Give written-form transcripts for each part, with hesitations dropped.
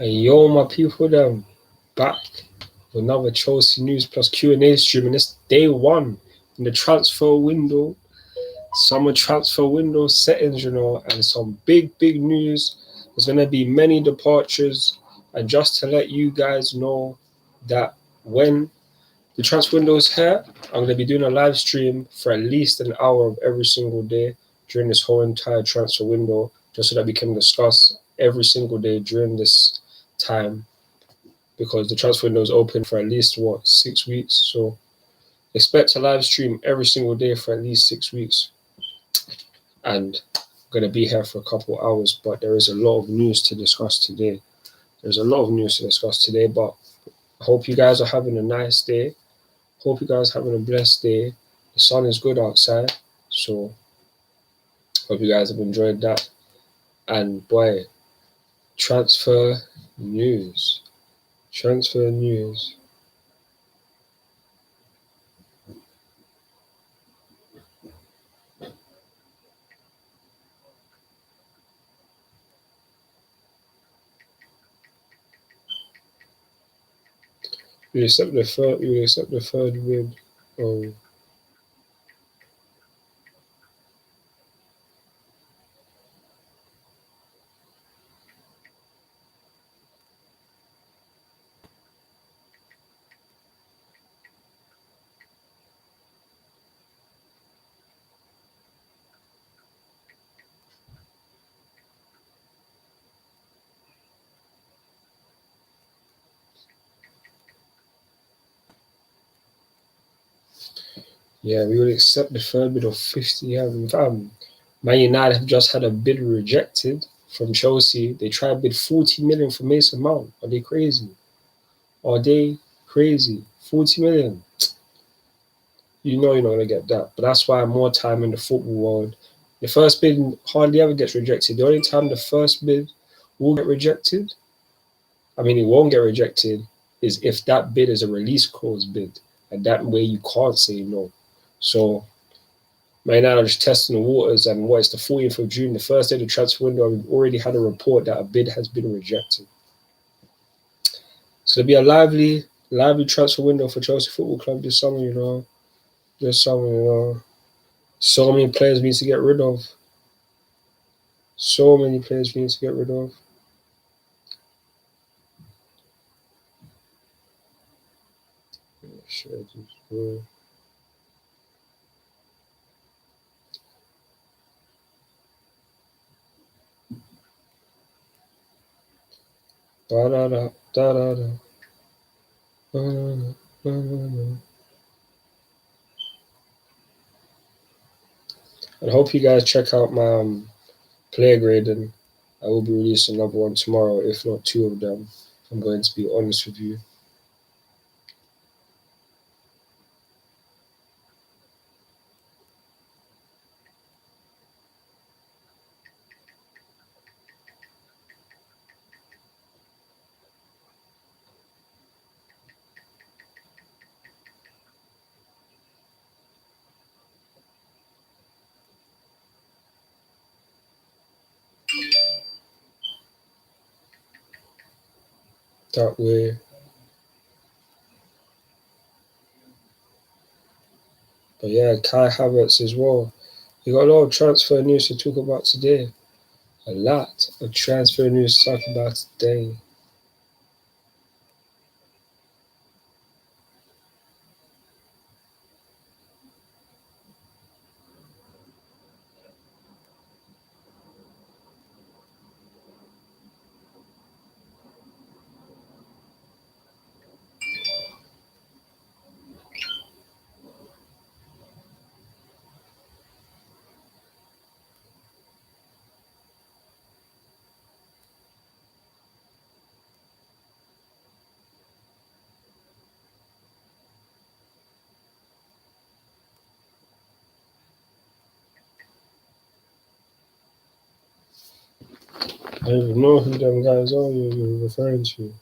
And yo, my people, them back with another Chelsea news plus Q&A stream, and it's day one in the transfer window, summer transfer window settings, and some big news. There's gonna be many departures, and just to let you guys know that when the transfer window is here, I'm gonna be doing a live stream for at least an hour of every single day during this whole entire transfer window, just so that we can discuss every single day during this time, because the transfer window is open for at least 6 weeks. So expect a live stream every single day for at least 6 weeks, and I'm gonna be here for a couple hours. But there is a lot of news to discuss today. But I hope you guys are having a nice day. Hope you guys are having a blessed day. The sun is good outside, so hope you guys have enjoyed that. And boy, transfer news. Transfer news. We accept the third bid. Yeah, we would accept the third bid of 50. Man United have just had a bid rejected from Chelsea. They tried to bid 40 million for Mason Mount. Are they crazy? 40 million. You know you're not going to get that. But that's why more time in the football world. The first bid hardly ever gets rejected. The only time the first bid will get rejected, it won't get rejected, is if that bid is a release clause bid. And that way you can't say no. So Man United are just testing the waters, and it's the 14th of June, the first day of the transfer window, and we've already had a report that a bid has been rejected. So there'll be a lively transfer window for Chelsea Football Club this summer, So many players we need to get rid of. I hope you guys check out my player grading. I will be releasing another one tomorrow, if not two of them. I'm going to be honest with you. That way. But yeah, Kai Havertz as well. We got a lot of transfer news to talk about today. A lot of transfer news to talk about today. I don't even know who them guys are you're referring to.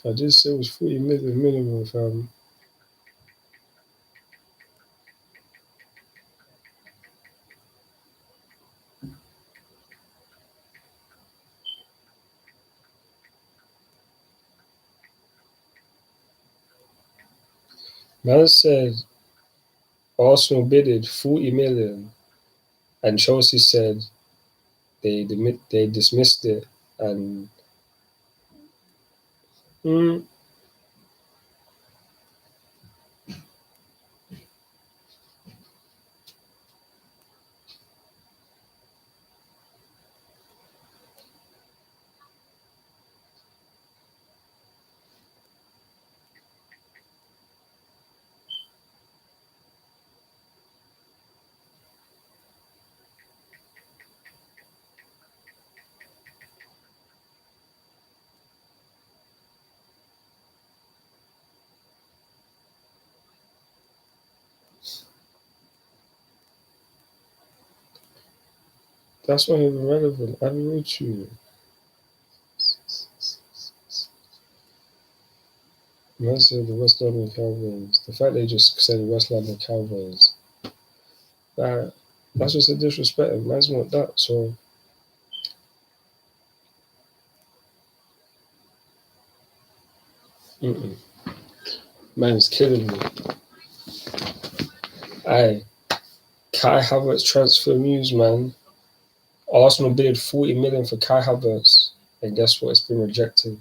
I did say it was 40 million minimum, fam. Man said Arsenal bidded 40 million, and Chelsea said they dismissed it. And mm, that's not even relevant. I don't know to you. Man said the West London Cowboys. The fact they just said West London Cowboys, that that's just a disrespect. Man's not that. So mm-mm. Man's killing me. Aye, Kai Havertz transfer news, man. Arsenal bid 40 million for Kai Havertz, and guess what? It's been rejected.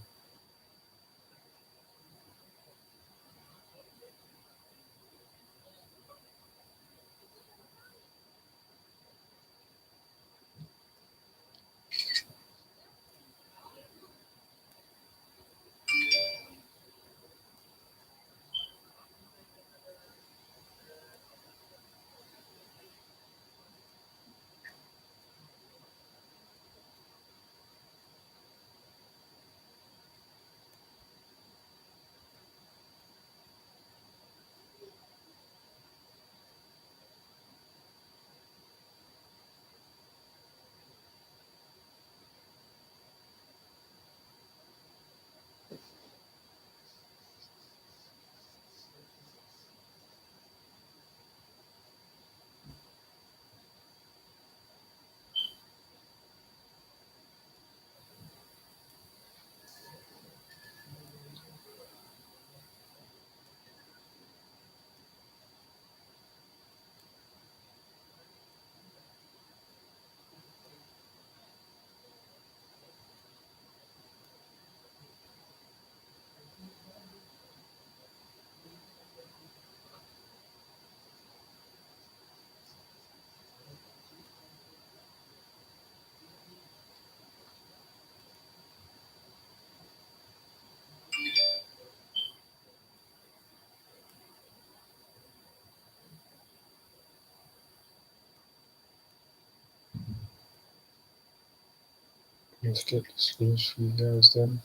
Let's get this news for you guys then.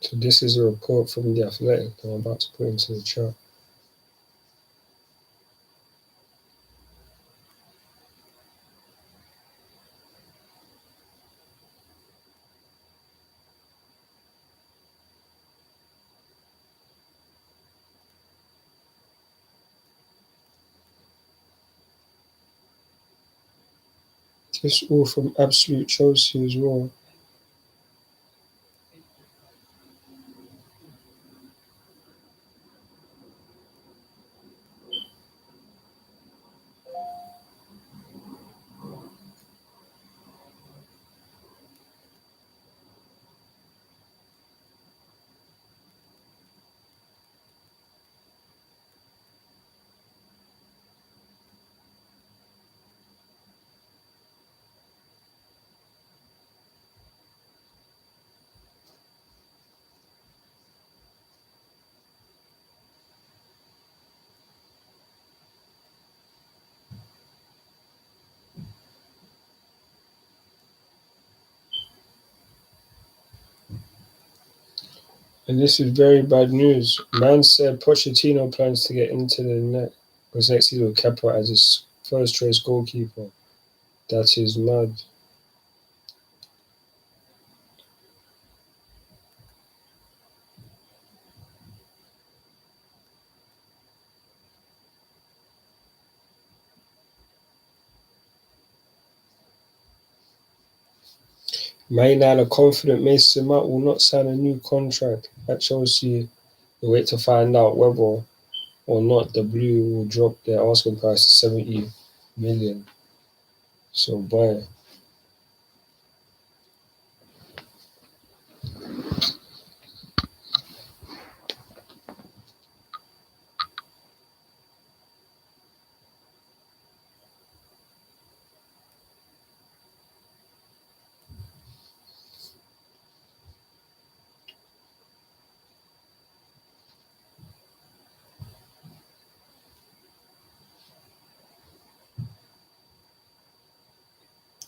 So this is a report from the Athletic that I'm about to put into the chat. This all from Absolute Chelsea as well. And this is very bad news. Man said Pochettino plans to get into the net because next season with Kepa as his first choice goalkeeper. That is mad. Man United are confident Mason Mount will not sign a new contract at Chelsea. They wait to find out whether or not the Blue will drop their asking price to 70 million. So boy,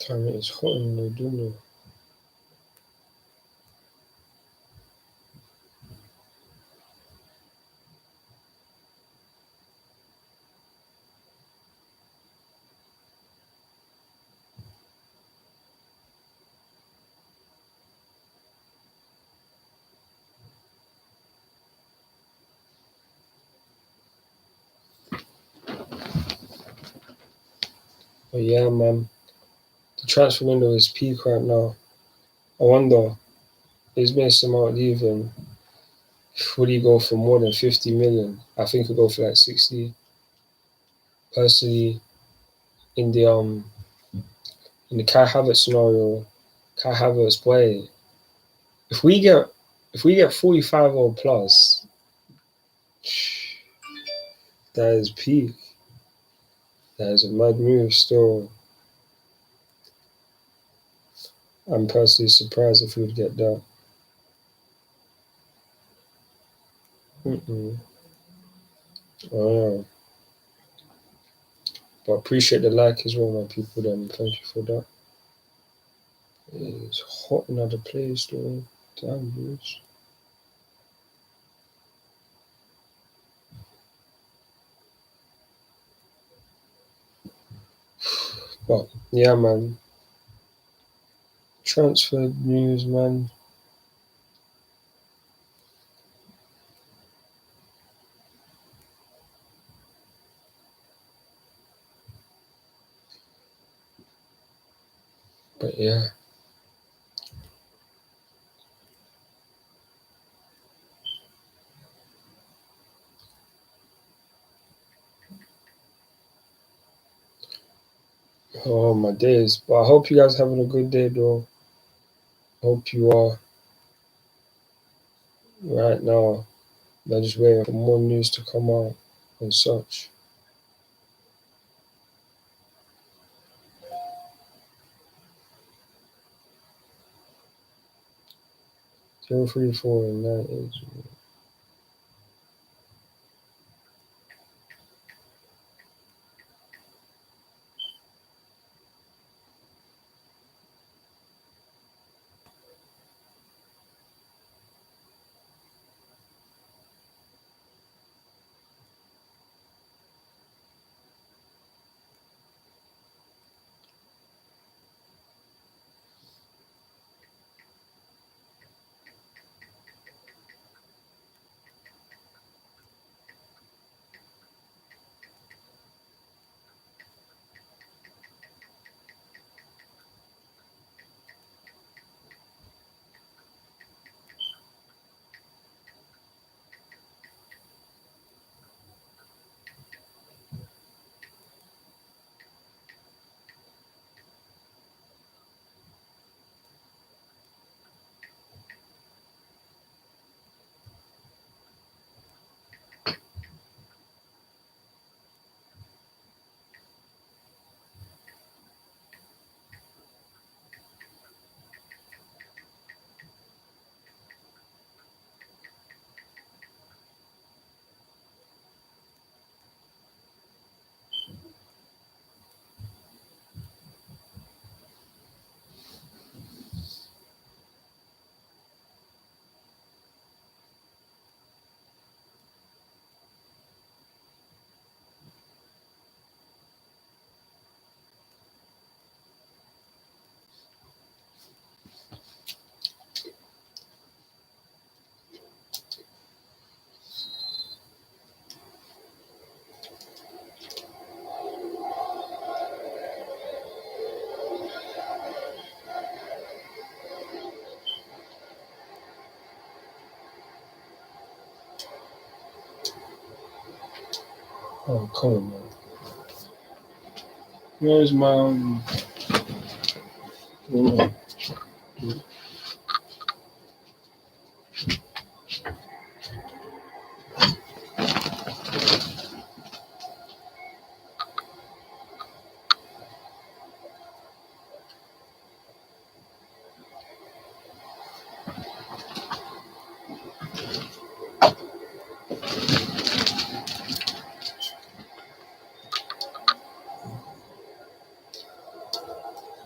time it is hot in the dunno. But yeah, man, the transfer window is peak right now. I wonder, is Mason Mount leaving? Would he go for more than 50 million? I think he'll go for like 60. Personally, in the Kai Havertz scenario, Kai Havertz boy, if we get 45 or plus, that is peak. That is a mad move still. I'm personally surprised if we would get that. Mm-mm. Oh, but appreciate the like as well, my people. Then thank you for that. It's hot in other place though. Damn, dudes. But yeah, man. Transfer news, man. But yeah. Oh my days. But I hope you guys having a good day though. Hope you are right now. I'm just waiting for more news to come out and such. 03498. Oh, come on, man. Where's my oh,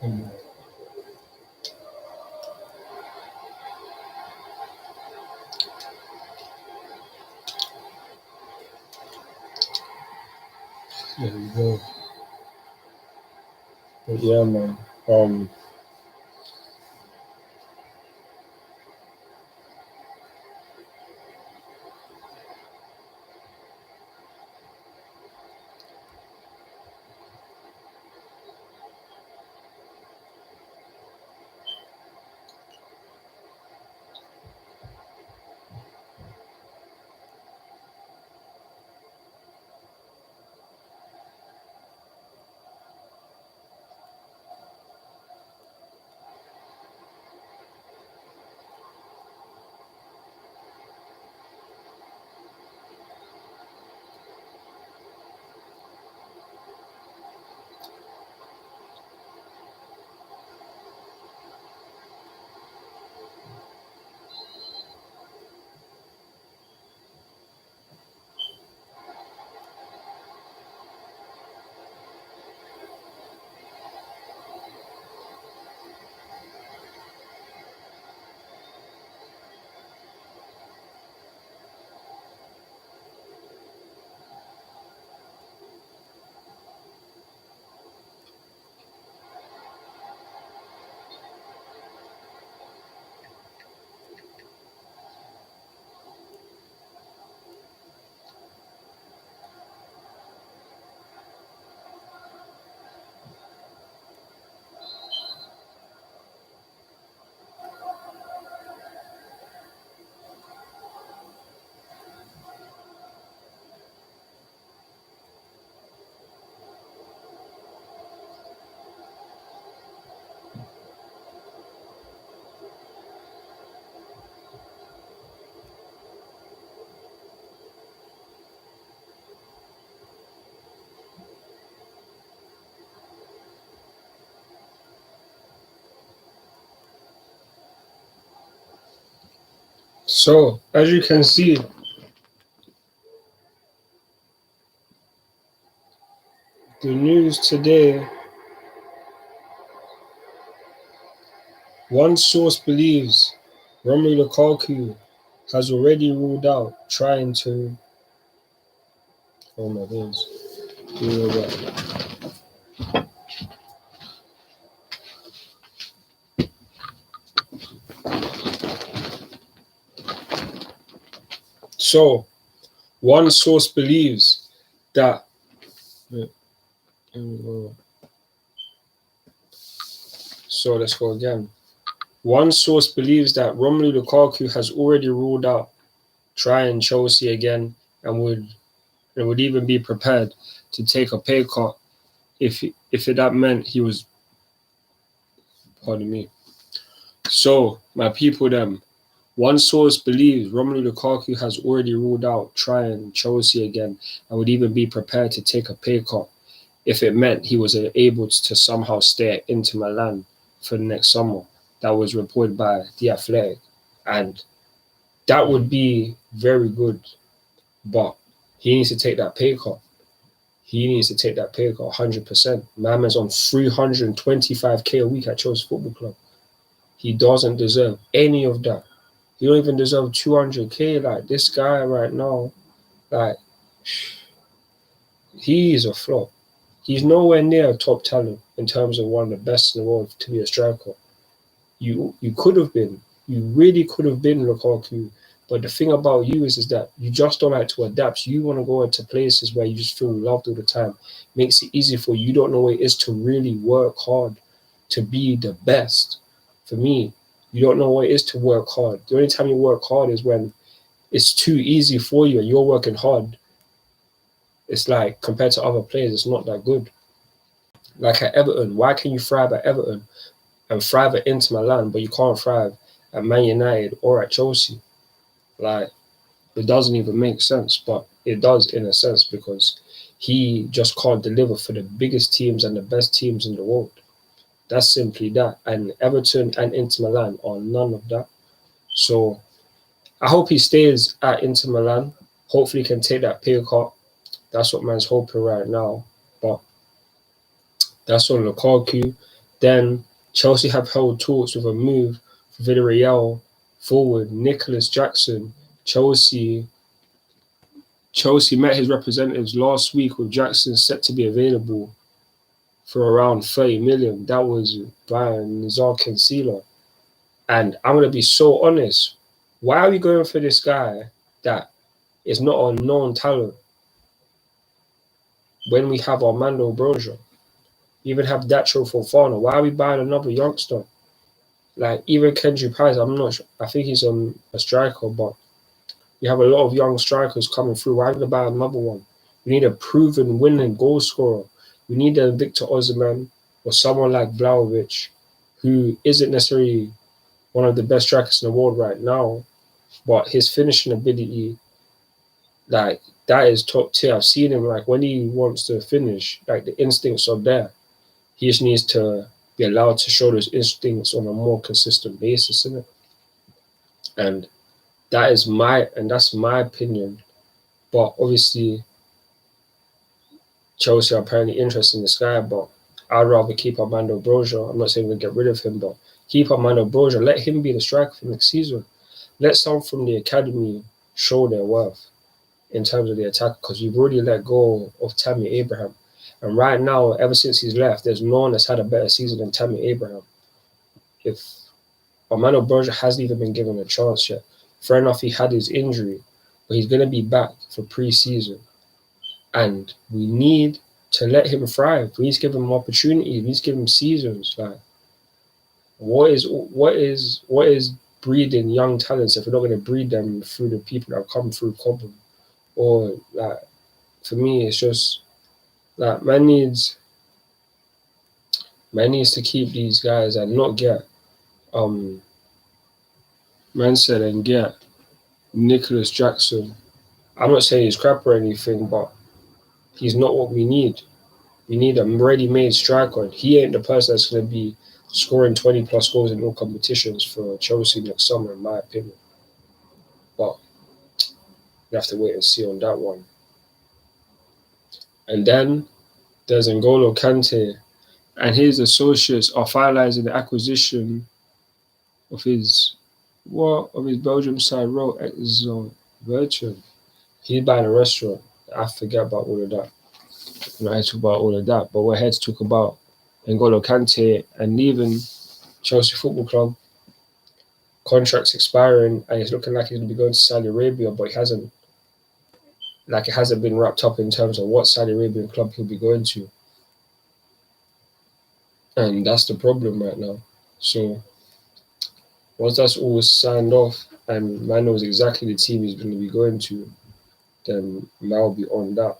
come there we go. But yeah, man. So, as you can see, the news today, one source believes Romelu Lukaku has already ruled out trying to. Oh my days. Rule that. So, one source believes that. So, let's go again. One source believes that Romelu Lukaku has already ruled out trying Chelsea again and would even be prepared to take a pay cut if that meant he was. Pardon me. So, my people, them. One source believes Romelu Lukaku has already ruled out trying Chelsea again and would even be prepared to take a pay cut if it meant he was able to somehow stay at Inter Milan for the next summer. That was reported by The Athletic. And that would be very good, but he needs to take that pay cut. He needs to take that pay cut 100%. Mama's on 325k a week at Chelsea Football Club. He doesn't deserve any of that. He don't even deserve 200k. Like this guy right now, like he is a flop. He's nowhere near a top talent in terms of one of the best in the world to be a striker. You could have been. You really could have been Lukaku. But the thing about you is that you just don't like to adapt. You want to go into places where you just feel loved all the time. Makes it easy for you. You don't know what it is to really work hard to be the best. For me, you don't know what it is to work hard. The only time you work hard is when it's too easy for you and you're working hard. it's like compared to other players, it's not that good. Like at Everton, why can you thrive at Everton and thrive at Inter Milan, but you can't thrive at Man United or at Chelsea? Like, it doesn't even make sense, but it does in a sense because he just can't deliver for the biggest teams and the best teams in the world. That's simply that. And Everton and Inter Milan are none of that. So I hope he stays at Inter Milan. Hopefully, he can take that pay cut. That's what man's hoping right now. But that's on Lukaku. Then Chelsea have held talks with a move for Villarreal forward Nicholas Jackson. Chelsea met his representatives last week with Jackson set to be available for around 30 million. That was by Nizar Cancelo. And I'm gonna be so honest. Why are we going for this guy that is not a known talent when we have Armando Broja? Even have Dacho Fofana. Why are we buying another youngster? Like even Kendrick Price, I'm not sure. I think he's a striker, but you have a lot of young strikers coming through. Why not buy another one? We need a proven winning goal scorer. We need a Victor Osimhen or someone like Vlahovic, who isn't necessarily one of the best strikers in the world right now, but his finishing ability, like that is top tier. I've seen him like when he wants to finish, like the instincts are there. He just needs to be allowed to show those instincts on a more consistent basis, isn't it? And that's my opinion. But obviously Chelsea are apparently interested in this guy, but I'd rather keep Armando Broja. I'm not saying we'll get rid of him, but keep Armando Broja. Let him be the striker for next season. Let someone from the academy show their worth in terms of the attack, because you've already let go of Tammy Abraham. And right now, ever since he's left, there's no one that's had a better season than Tammy Abraham. If Armando Broja hasn't even been given a chance yet, fair enough, he had his injury, but he's going to be back for pre-season. And we need to let him thrive. We need to give him opportunities. We need to give him seasons. Like, what is breeding young talents if we're not going to breed them through the people that have come through Cobham? Or like, for me, it's just like man needs to keep these guys and not get um man said and get Nicholas Jackson. I'm not saying he's crap or anything, but he's not what we need. We need a ready-made striker. He ain't the person that's going to be scoring 20 plus goals in all competitions for Chelsea next summer, in my opinion. But we have to wait and see on that one. And then there's N'Golo Kante, and his associates are finalizing the acquisition of his Belgium side role at Virtue. He's buying a restaurant. I forget about all of that. I'm not here to talk about all of that, but we're here to talk about N'Golo Kante and leaving Chelsea Football Club. Contract's expiring, and it's looking like he's going to be going to Saudi Arabia, but it hasn't been wrapped up in terms of what Saudi Arabian club he'll be going to. And that's the problem right now. So once that's all signed off and man knows exactly the team he's going to be going to, then man will be on that.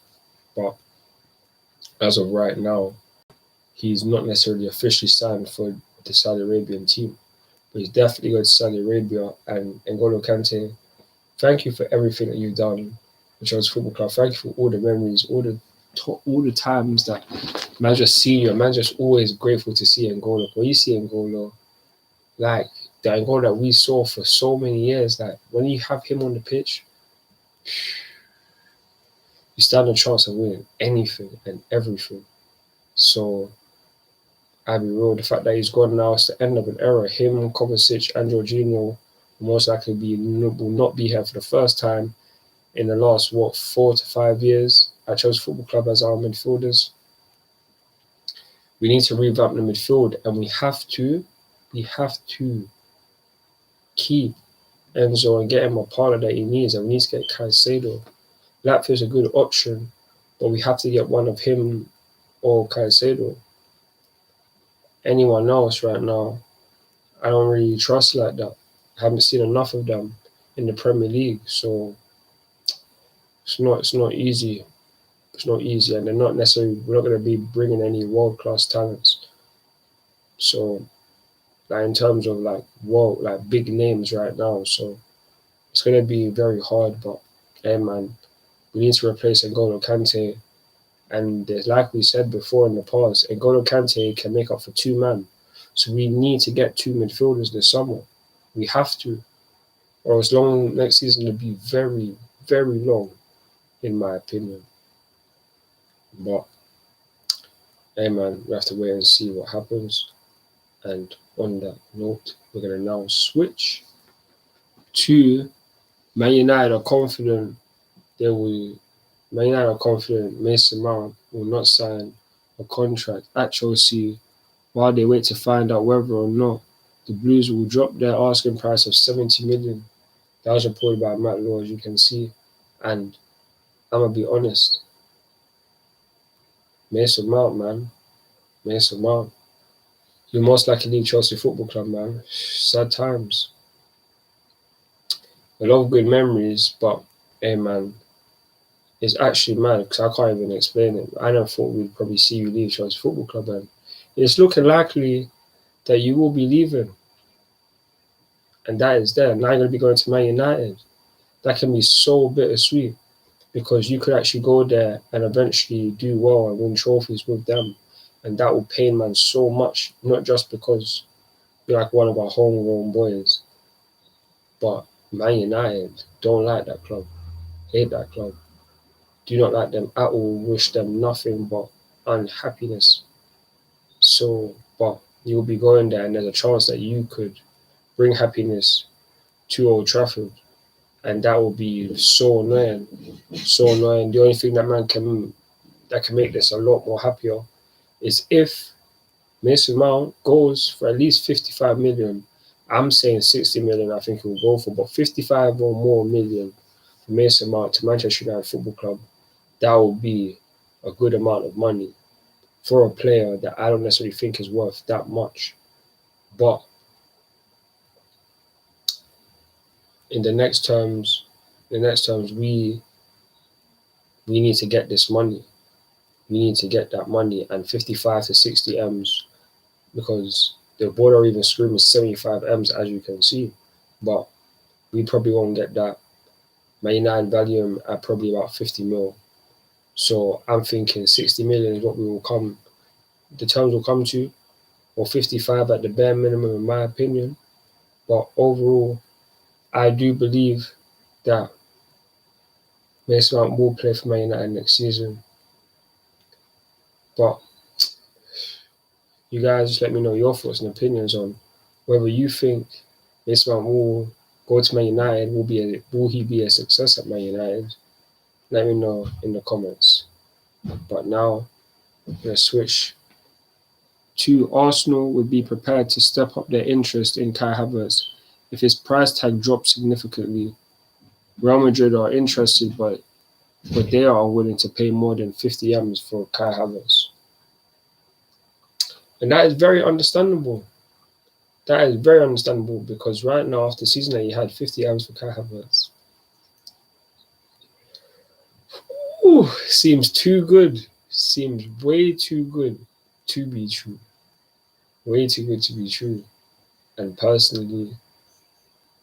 But as of right now, he's not necessarily officially signed for the Saudi Arabian team. But he's definitely going to Saudi Arabia. And N'Golo Kante, thank you for everything that you've done with Chelsea Football Club. Thank you for all the memories, all the times that man's just seen you. Man's just always grateful to see N'Golo. When you see N'Golo, like the N'Golo that we saw for so many years, like when you have him on the pitch, you stand a chance of winning anything and everything. So I'll be real, the fact that he's gone now is the end of an era. Him, Kovacic, and Jorginho will most likely will not be here for the first time in the last 4 to 5 years at Chelsea Football Club as our midfielders. We need to revamp the midfield, and we have to keep Enzo and get him a partner that he needs, and we need to get Caicedo. Latvia's a good option, but we have to get one of him or Caicedo. Anyone else right now, I don't really trust like that. I haven't seen enough of them in the Premier League, so it's not easy. It's not easy, and we're not going to be bringing any world class talents. So, like in terms of like big names right now, so it's going to be very hard. But hey, man, we need to replace N'Golo Kante. And like we said before in the past, N'Golo Kante can make up for two men. So we need to get two midfielders this summer. We have to, or as long next season will be very, very long, in my opinion. But hey, man, we have to wait and see what happens. And on that note, we're gonna now switch to Man United are confident they will. Man United are confident Mason Mount will not sign a contract at Chelsea while they wait to find out whether or not the Blues will drop their asking price of 70 million. That was reported by Matt Law, as you can see. And I'm gonna be honest, Mason Mount, man, Mason Mount, you most likely leave Chelsea Football Club, man. Sad times. A lot of good memories, but hey, man, it's actually mad because I can't even explain it. I never thought we'd probably see you leave Chelsea Football Club, and it's looking likely that you will be leaving. And that is there. Now you're going to be going to Man United. That can be so bittersweet because you could actually go there and eventually do well and win trophies with them. And that will pain man so much, not just because you're like one of our homegrown boys, but Man United don't like that club, hate that club, do not like them at all, wish them nothing but unhappiness. So, but you'll be going there and there's a chance that you could bring happiness to Old Trafford. And that will be so annoying. So annoying. The only thing that can make this a lot more happier is if Mason Mount goes for at least 55 million. I'm saying 60 million I think he'll go for, but 55 or more million for Mason Mount to Manchester United Football Club, that will be a good amount of money for a player that I don't necessarily think is worth that much. But in the next terms, we need to get this money. We need to get that money, and 55 to 60 M's, because the board are even screaming 75 M's, as you can see. But we probably won't get that. Man United value him at probably about 50 mil. So I'm thinking 60 million is what the terms will come to, or 55 at the bare minimum, in my opinion. But overall, I do believe that Mason Mount will play for Man United next season. But you guys just let me know your thoughts and opinions on whether you think Mason Mount will go to Man United, will he be a success at Man United? Let me know in the comments. But now, we're going to switch to Arsenal would be prepared to step up their interest in Kai Havertz if his price tag drops significantly. Real Madrid are interested, but they are unwilling to pay more than 50 M's for Kai Havertz. And that is very understandable. That is very understandable because right now, after the season that he had, 50 M's for Kai Havertz. Seems too good. Seems way too good to be true. Way too good to be true. And personally,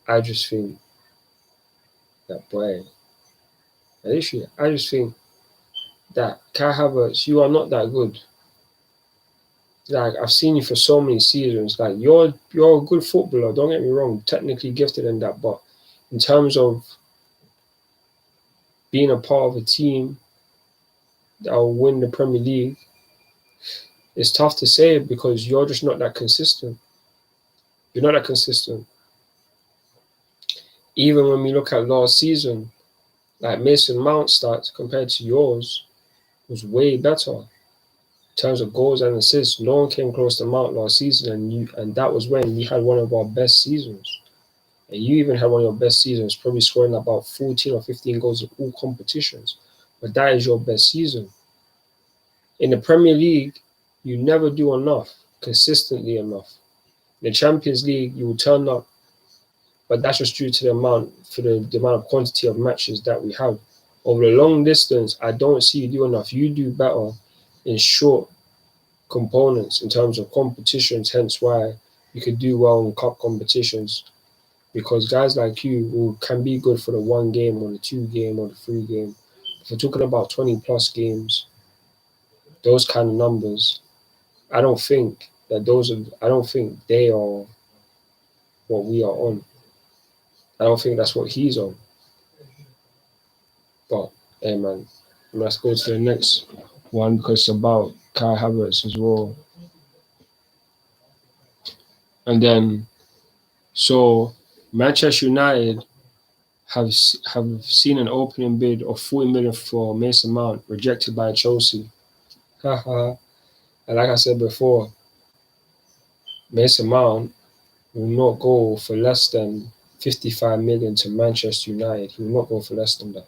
I just think that I just think that Kai Havertz, you are not that good. Like, I've seen you for so many seasons. Like, you're a good footballer. Don't get me wrong, technically gifted in that, but in terms of being a part of a team that will win the Premier League, it's tough to say because you're just not that consistent. You're not that consistent. Even when we look at last season, like Mason Mount stats compared to yours was way better in terms of goals and assists. No one came close to Mount last season, and that was when we had one of our best seasons. And you even had one of your best seasons, probably scoring about 14 or 15 goals in all competitions. But that is your best season. In the Premier League, you never do enough, consistently enough. In the Champions League, you will turn up, but that's just due to the amount of quantity of matches that we have. Over the long distance, I don't see you do enough. You do better in short components in terms of competitions, hence why you could do well in cup competitions. Because guys like you who can be good for the 1 game or the 2 game or the 3 game. If we're talking about 20 plus games, those kind of numbers, I don't think I don't think they are what we are on. I don't think that's what he's on. But hey man, let's go to the next one because it's about Kai Havertz as well. And then so Manchester United have seen an opening bid of 40 million for Mason Mount rejected by Chelsea. Haha. And like I said before, Mason Mount will not go for less than 55 million to Manchester United. He will not go for less than that.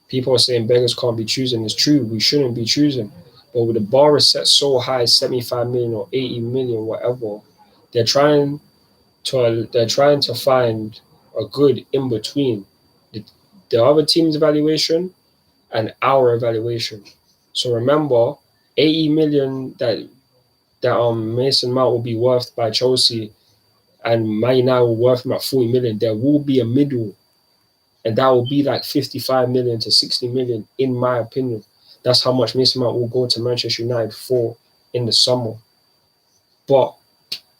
People are saying beggars can't be choosing. It's true, we shouldn't be choosing. But with the bar is set so high, 75 million or 80 million, whatever, they're trying to find a good in between the other team's evaluation and our evaluation. So remember, 80 million that Mason Mount will be worth by Chelsea and Man United will worth him at 40 million. There will be a middle, and that will be like 55 million to 60 million, in my opinion. That's how much Mason Mount will go to Manchester United for in the summer. But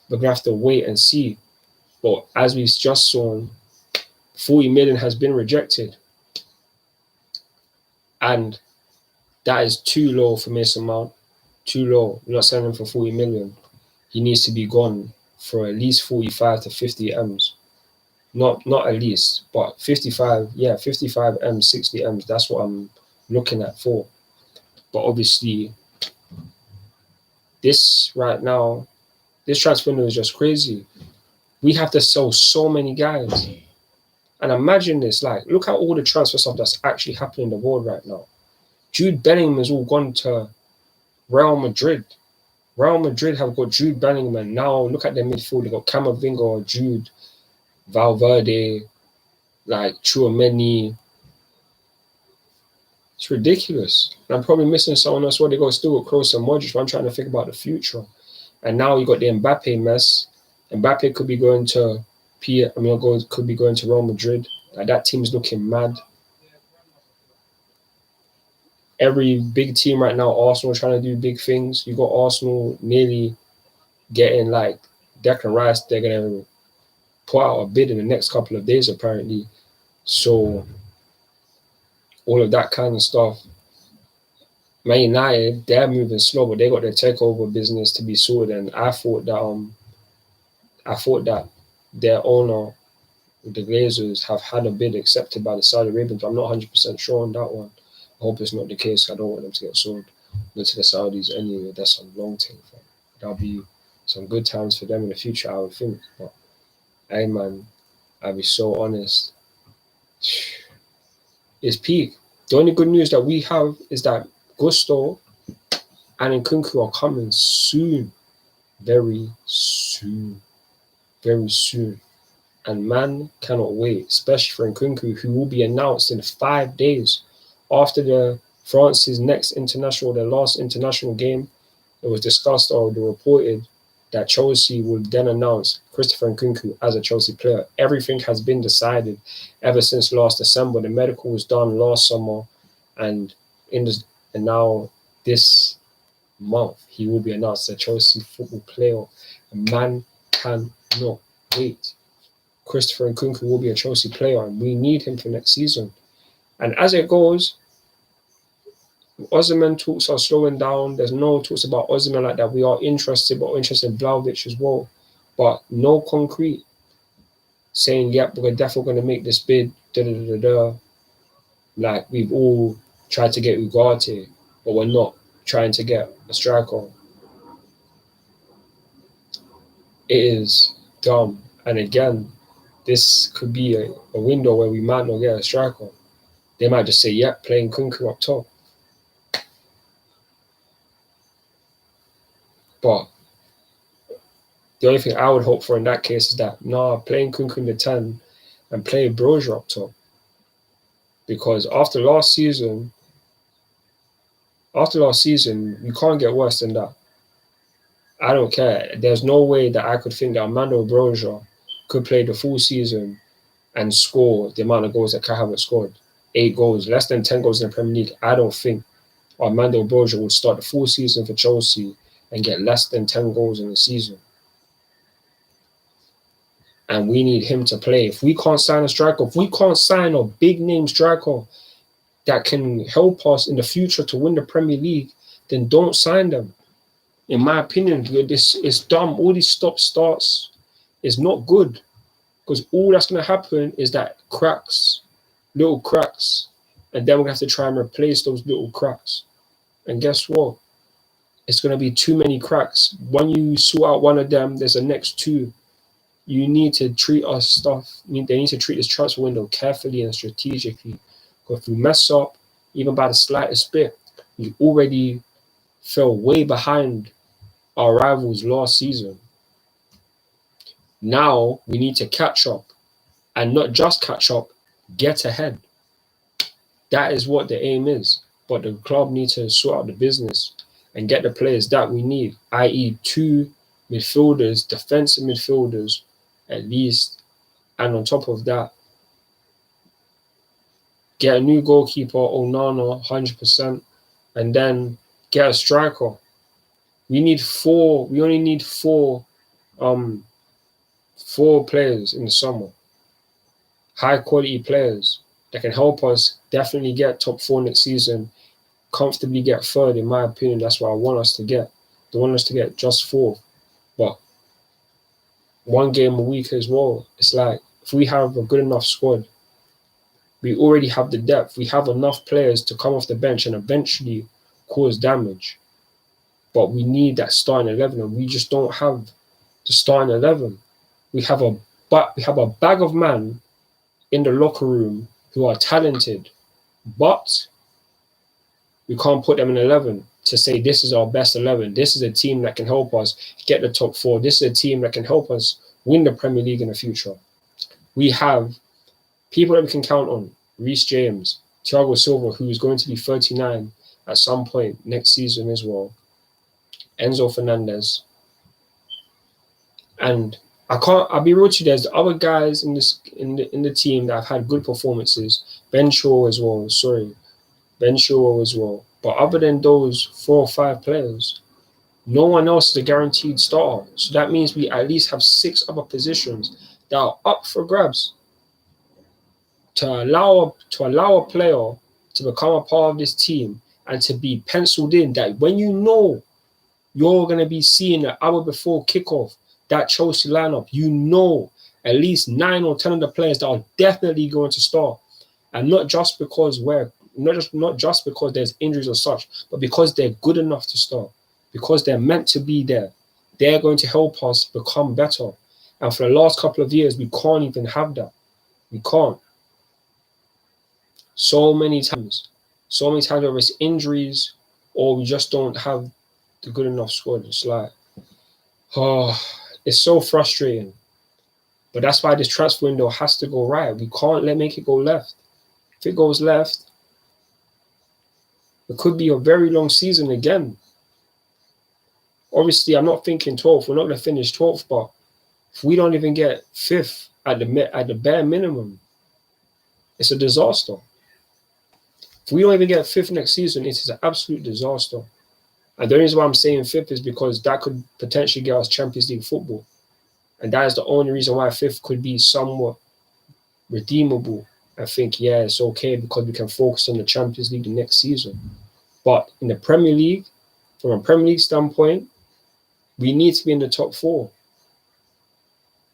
we're gonna have to wait and see. But as we've just saw, 40 million has been rejected, and that is too low for Mason Mount. Too low. We're not selling him for 40 million. He needs to be gone for at least 45 to 50 M's. Not at least, but 55, yeah, 55 M's, 60 M's. That's what I'm looking at for. But obviously, this right now, this transfer window is just crazy. We have to sell so many guys. And imagine this, like, look at all the transfer stuff that's actually happening in the world right now. Jude Bellingham has all gone to Real Madrid. Real Madrid have got Jude Bellingham, and now look at their midfield. They've got Camavinga, Jude, Valverde, like Tchouameni. It's ridiculous. And I'm probably missing someone else. What they got still got Kroos and Modric, but I'm trying to think about the future. And now you got the Mbappe mess. Mbappe could be going to could be going to Real Madrid. Like, that team's looking mad. Every big team right now, Arsenal trying to do big things. You got Arsenal nearly getting like Declan Rice. They're gonna put out a bid in the next couple of days, apparently. So all of that kind of stuff. Man United, they're moving slow, but they got their takeover business to be sorted. And I thought that their owner, the Glazers, have had a bid accepted by the Saudi Arabians. I'm not 100% sure on that one. I hope it's not the case. I don't want them to get sold to the Saudis anyway. That's some long thing. That'll be some good times for them in the future, I would think. But hey man, I'll be so honest. It's peak. The only good news that we have is that Gusto and Nkunku are coming soon. Very soon. Very soon. And man cannot wait, especially for Nkunku, who will be announced in 5 days. After France's next international, their last international game, it was discussed or reported that Chelsea would then announce Christopher Nkunku as a Chelsea player. Everything has been decided ever since last December. The medical was done last summer, and now this month he will be announced as a Chelsea football player. A man cannot wait. Christopher Nkunku will be a Chelsea player, and we need him for next season. And as it goes, Osimhen talks are slowing down. There's no talks about Osimhen like that. We are interested, but interested in Vlahovic as well. But no concrete saying, yep, we're definitely going to make this bid. Like we've all tried to get Ugarte, but we're not trying to get a striker. It is dumb. And again, this could be a window where we might not get a striker. They might just say, yep, playing Nkunku up top. But the only thing I would hope for in that case is that, playing Nkunku in the 10 and play Broja up top. because after last season, you can't get worse than that. I don't care. There's no way that I could think that Armando Broja could play the full season and score the amount of goals that Kai haven't scored. 8 goals, less than 10 goals in the Premier League. I don't think Armando Broja would start the full season for Chelsea and get less than 10 goals in the season. And we need him to play. If we can't sign a striker, if we can't sign a big name striker that can help us in the future to win the Premier League, then don't sign them. In my opinion, this is dumb. All these stop starts is not good, because all that's going to happen is that little cracks, and then we're going to have to try and replace those little cracks. And guess what? It's going to be too many cracks. When you sort out one of them, there's the next two. You need to treat our stuff. They need to treat this transfer window carefully and strategically. Because if we mess up, even by the slightest bit, we already fell way behind our rivals last season. Now we need to catch up, and not just catch up, get ahead. That is what the aim is. But the club needs to sort out the business and get the players that we need, i.e. 2 midfielders, defensive midfielders at least, and on top of that, get a new goalkeeper, Onana, 100%, and then get a striker. We only need four players in the summer. High quality players that can help us definitely get top 4 next season, comfortably get third, in my opinion. That's what I want us to get. I want us to get just 4th. But 1 game a week as well. It's like, if we have a good enough squad, we already have the depth. We have enough players to come off the bench and eventually cause damage. But we need that starting 11, and we just don't have the starting 11. We have a bag of men in the locker room who are talented, but we can't put them in 11 to say this is our best 11. This is a team that can help us get the top 4. This is a team that can help us win the Premier League in the future. We have people that we can count on. Reece James, Thiago Silva, who is going to be 39 at some point next season as well. Enzo Fernandez. And I'll be real to you, there's other guys in the team that have had good performances. Ben Chilwell as well. But other than those 4 or 5 players, no one else is a guaranteed starter. So that means we at least have 6 other positions that are up for grabs. To allow a player to become a part of this team and to be penciled in, that when you know you're going to be seeing an hour before kickoff that Chelsea lineup, you know at least 9 or 10 of the players that are definitely going to start, and not just because there's injuries or such, but because they're good enough to start, because they're meant to be there. They're going to help us become better. And for the last couple of years, we can't even have that. We can't. So many times, whether it's injuries or we just don't have the good enough squad. It's like, it's so frustrating. But that's why this transfer window has to go right. We can't make it go left. If it goes left, it could be a very long season again. Obviously, I'm not thinking 12th. We're not going to finish 12th, but if we don't even get 5th at the bare minimum, it's a disaster. If we don't even get 5th next season, it is an absolute disaster. And the reason why I'm saying 5th is because that could potentially get us Champions League football. And that is the only reason why 5th could be somewhat redeemable. I think, yeah, it's okay because we can focus on the Champions League the next season. But in the Premier League, from a Premier League standpoint, we need to be in the top 4.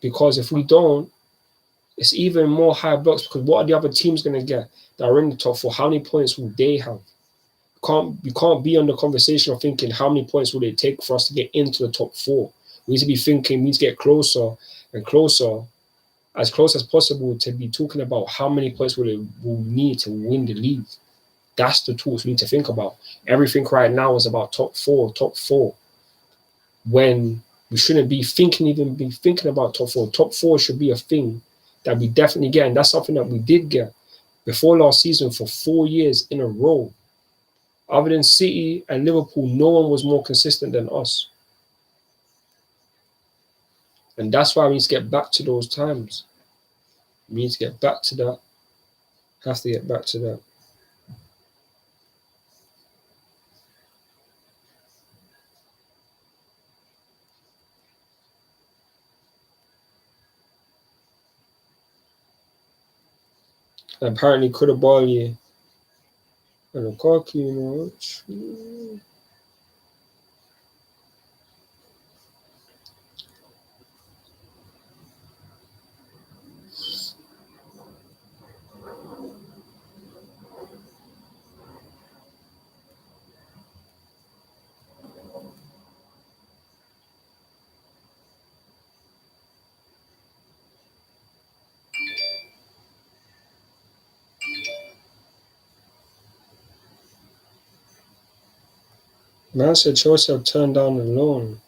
Because if we don't, it's even more high blocks, because what are the other teams going to get that are in the top 4? How many points will they have? We can't be on the conversation of thinking how many points will it take for us to get into the top 4. We need to be thinking, we need to get closer and closer, as close as possible, to be talking about how many points we'll need to win the league. That's the tools we need to think about. Everything right now is about top 4, when we shouldn't be thinking about top 4. Top 4 should be a thing that we definitely get, and that's something that we did get. before last season for 4 years in a row. Other than City and Liverpool, no one was more consistent than us. And that's why we need to get back to those times. We need to get back to that. Have to get back to that. And apparently Koulibaly and Lukaku, you know. Man said Chelsea have turned down the loan.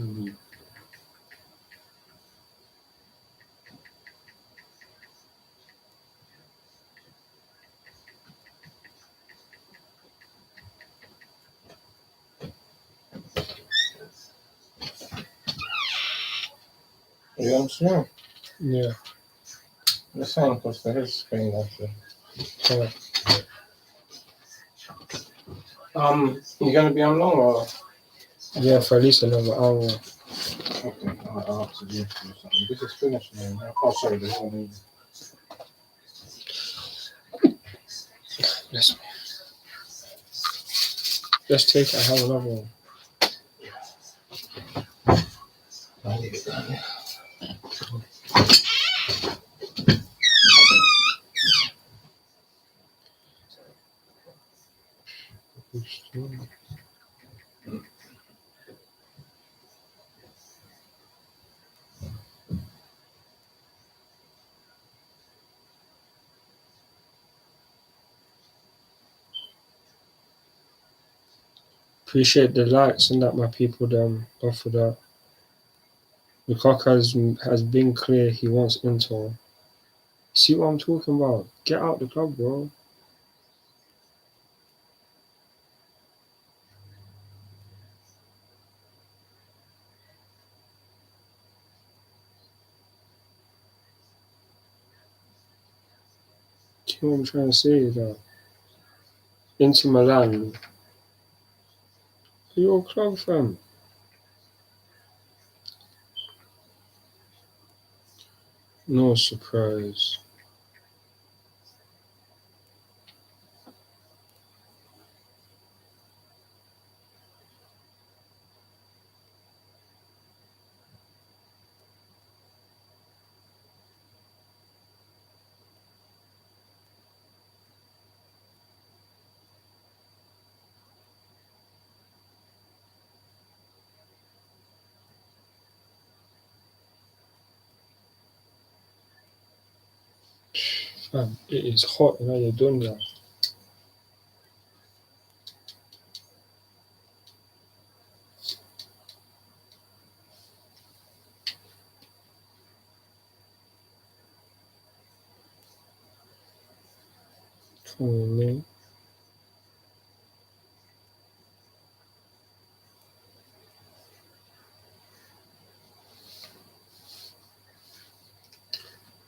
Mm-hmm. You understand? Yeah. The same because there is Spain actually. Yeah. You gonna be on long or? Yeah, for at least another hour. Okay, I'll have to do something. This is finished now. Oh, sorry, there's one more. Let's take it. I have another one. I'll leave it down there. Appreciate the likes and that, my people. Off of that. Lukaku has been clear he wants Inter. See what I'm talking about? Get out the club, bro. See what I'm trying to say? That Inter Milan, your club, fam. No surprise. Fam, it is hot now you're doing that. Come on, man.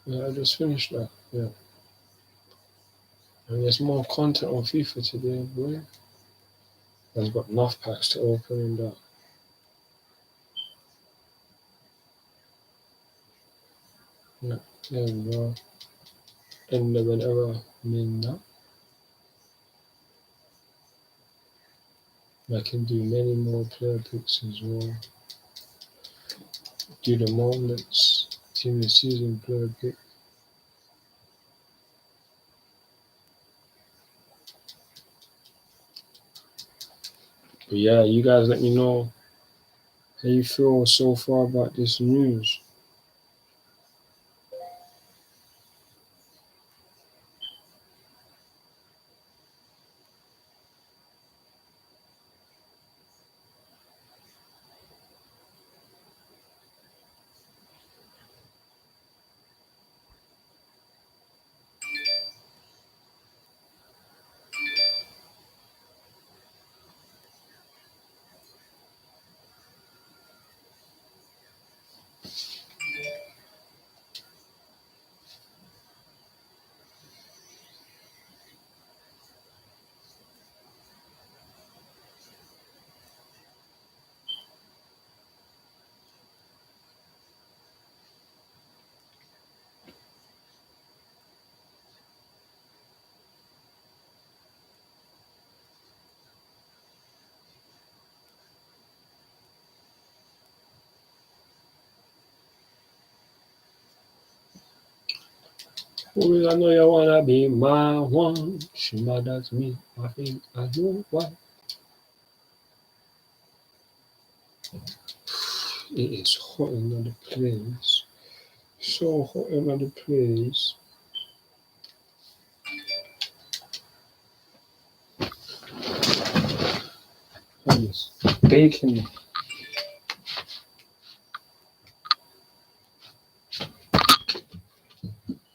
Yeah, I just finished that. Yeah. And there's more content on FIFA today, boy. I've got enough packs to open and that. Yeah, there we go. And whenever minna, I can do many more player picks as well. Do the moments, team of the season player pick. But yeah, you guys let me know how you feel so far about this news. Always I know you wanna be my one. She mad at me. I think I know why. It is hot in another place. So hot in another place. And it's baking.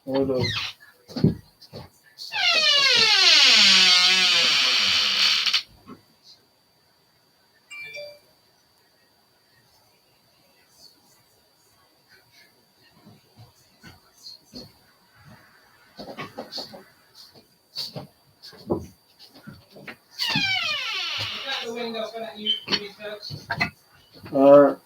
Hold on. Alright.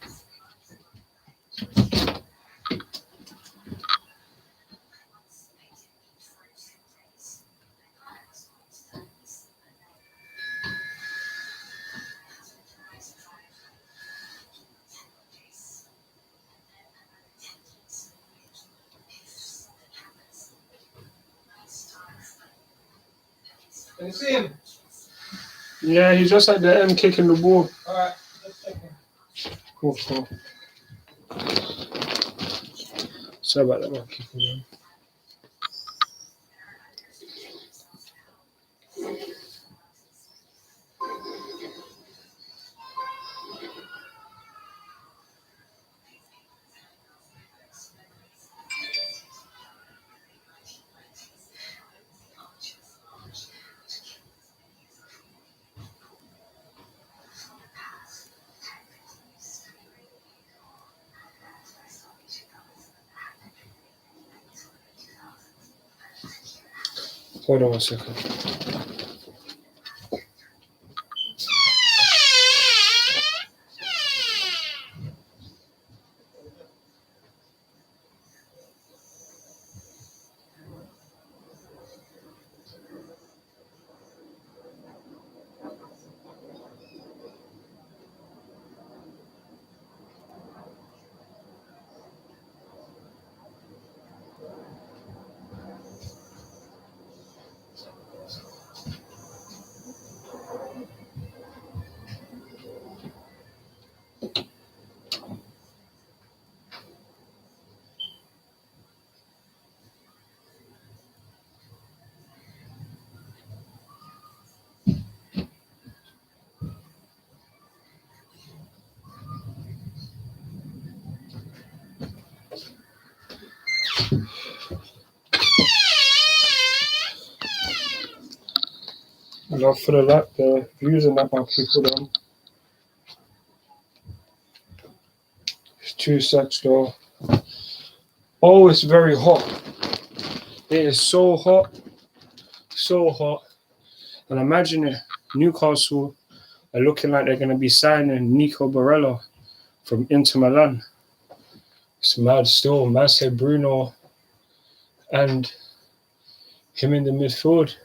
Can you see him? Yeah, he's just at the end kicking the ball. Alright, just check him. Cool. Sorry about that, man. Kicking him. Hold on 1 second. Enough for the lap, the views and that, man. People them. It's 2 secs though. Oh, it's very hot. It is so hot. So hot. And imagine it. Newcastle are looking like they're going to be signing Nico Barella from Inter Milan. It's mad still. Man said Bruno and him in the midfield.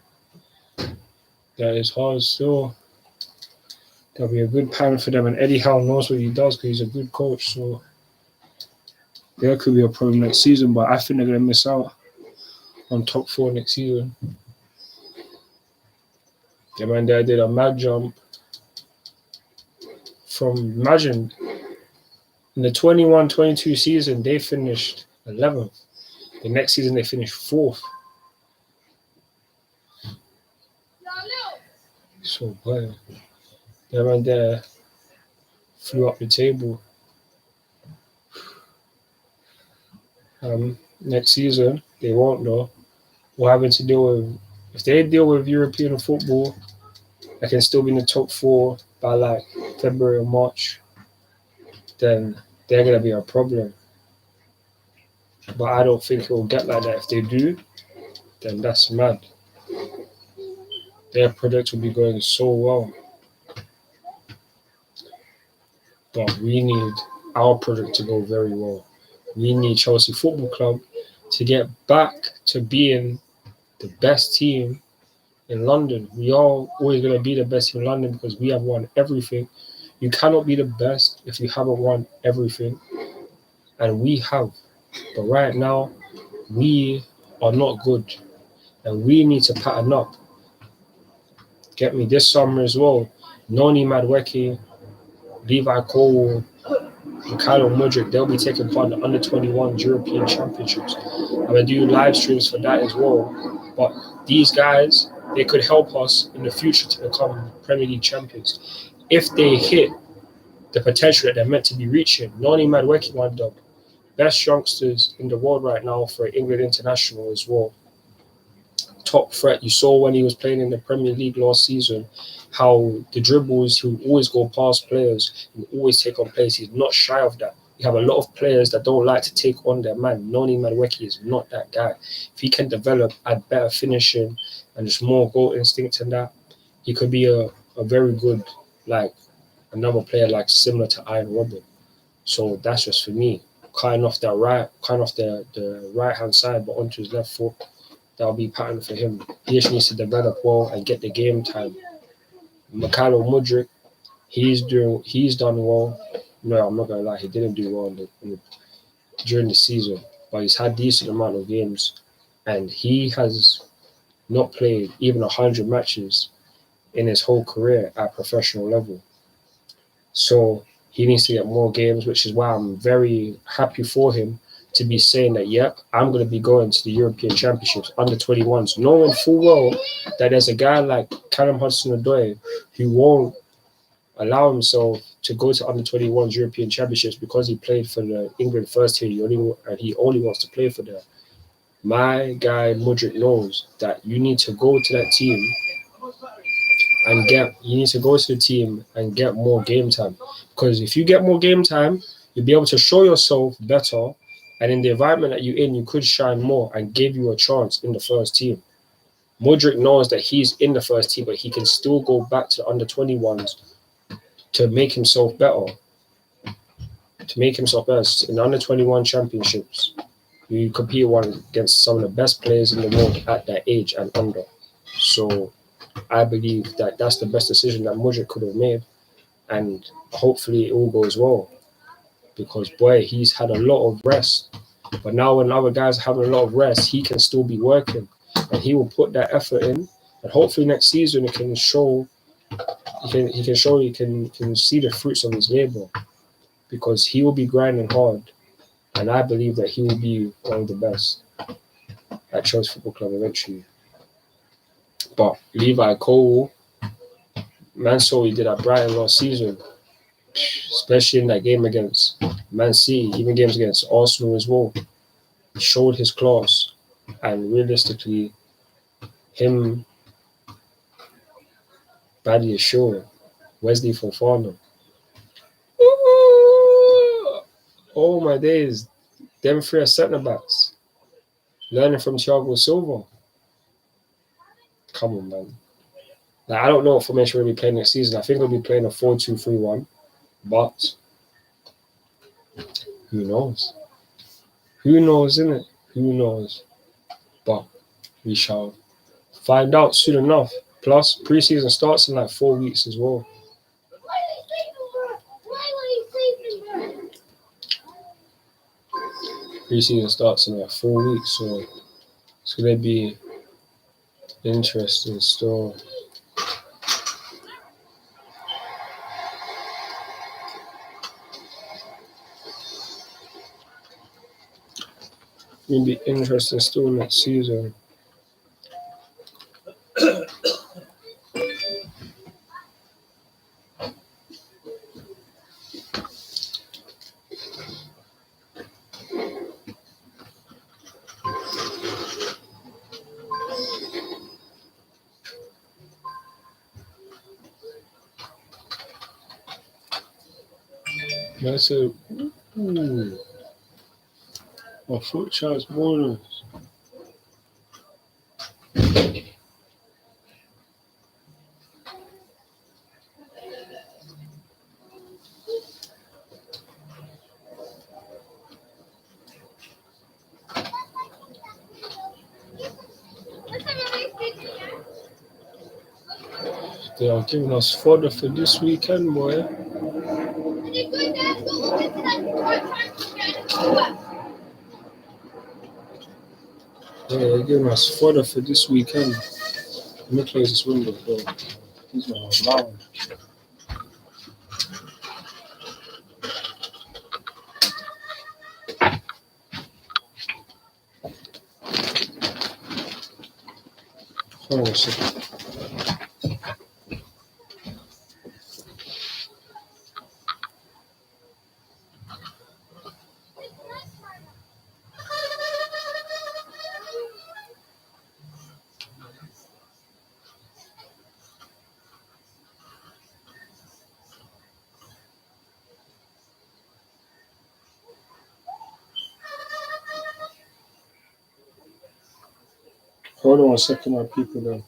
That is hard still. That'll be a good plan for them. And Eddie Howe knows what he does because he's a good coach. So there could be a problem next season. But I think they're going to miss out on top 4 next season. Yeah, man, they did a mad jump from, imagine, in the 21-22 season, they finished 11th. The next season, they finished 4th. So, boy, they man there flew up the table. Next season, they won't, though. We're having to deal with, if they deal with European football, they can still be in the top 4 by like February or March, then they're going to be a problem. But I don't think it will get like that. If they do, then that's mad. Their product will be going so well. But we need our product to go very well. We need Chelsea Football Club to get back to being the best team in London. We are always going to be the best in London because we have won everything. You cannot be the best if you haven't won everything. And we have. But right now, we are not good, and we need to pattern up. Get me this summer as well. Noni Madweki, Levi Cole, Mikhailo Mudryk, they'll be taking part in the under 21 European Championships. I'm gonna do live streams for that as well. But these guys, they could help us in the future to become Premier League champions if they hit the potential that they're meant to be reaching. Noni Madweki, one of the best youngsters in the world right now for England international as well. Top threat. You saw when he was playing in the Premier League last season how the dribbles, he would always go past players and always take on players. He's not shy of that. You have a lot of players that don't like to take on their man. Noni Madweki is not that guy. If he can develop, add better finishing and just more goal instinct and that, he could be a very good, like, another player like similar to Iron Robin. So that's just for me. Kind off the right hand side, but onto his left foot. That'll be pattern for him. He just needs to develop well and get the game time. Mikhailo Mudryk, he's done well. No, I'm not gonna lie, he didn't do well during the season, but he's had decent amount of games, and he has not played even 100 matches in his whole career at professional level. So he needs to get more games, which is why I'm very happy for him to be saying that, yep, I'm going to be going to the European Championships under 21s, knowing full well that there's a guy like Callum Hudson-Odoi who won't allow himself to go to under 21s European Championships because he played for the England first team and he only wants to play for them. My guy Mudryk knows that you need to go to that team and get more game time. Because if you get more game time, you'll be able to show yourself better, and in the environment that you're in, you could shine more and give you a chance in the first team. Mudryk knows that he's in the first team, but he can still go back to the under 21s to make himself better. To make himself best in the under 21 championships, you compete one against some of the best players in the world at that age and under. So I believe that that's the best decision that Mudryk could have made, and hopefully it all goes well. Because boy, he's had a lot of rest, but now when other guys are having a lot of rest, he can still be working, and he will put that effort in, and hopefully next season it can show. He can see the fruits of his labor, because he will be grinding hard, and I believe that he will be one of the best at Chelsea Football Club eventually. But Levi Cole, man, saw he did at Brighton last season, especially in that game against Man City, even games against Arsenal as well. He showed his class, and realistically, him, Badly assured, Wesley Fofana. Oh my days, them three are centre backs, learning from Thiago Silva. Come on, man. Like, I don't know what formation we'll be playing next season. I think we'll be playing a 4-2-3-1, but who knows? Who knows, innit? Who knows? But we shall find out soon enough. Plus, preseason starts in like 4 weeks as well. Preseason starts in like 4 weeks, so it's gonna be interesting still. It'll be interesting still next season. I said, ooh, my foot charge bonus. They are giving us fodder for this weekend, boy. Yeah, they're giving us fodder for this weekend. Let me close this window, bro. These men are loud. Hold on a second. Hold on a second, my people, then.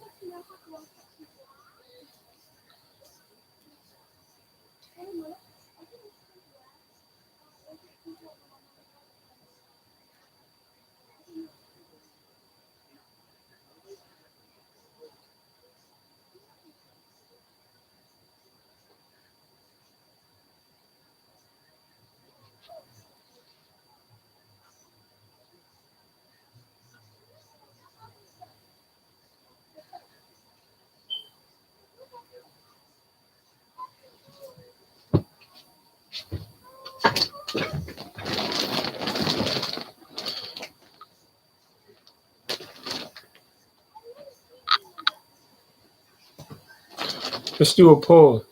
Let's do a poll.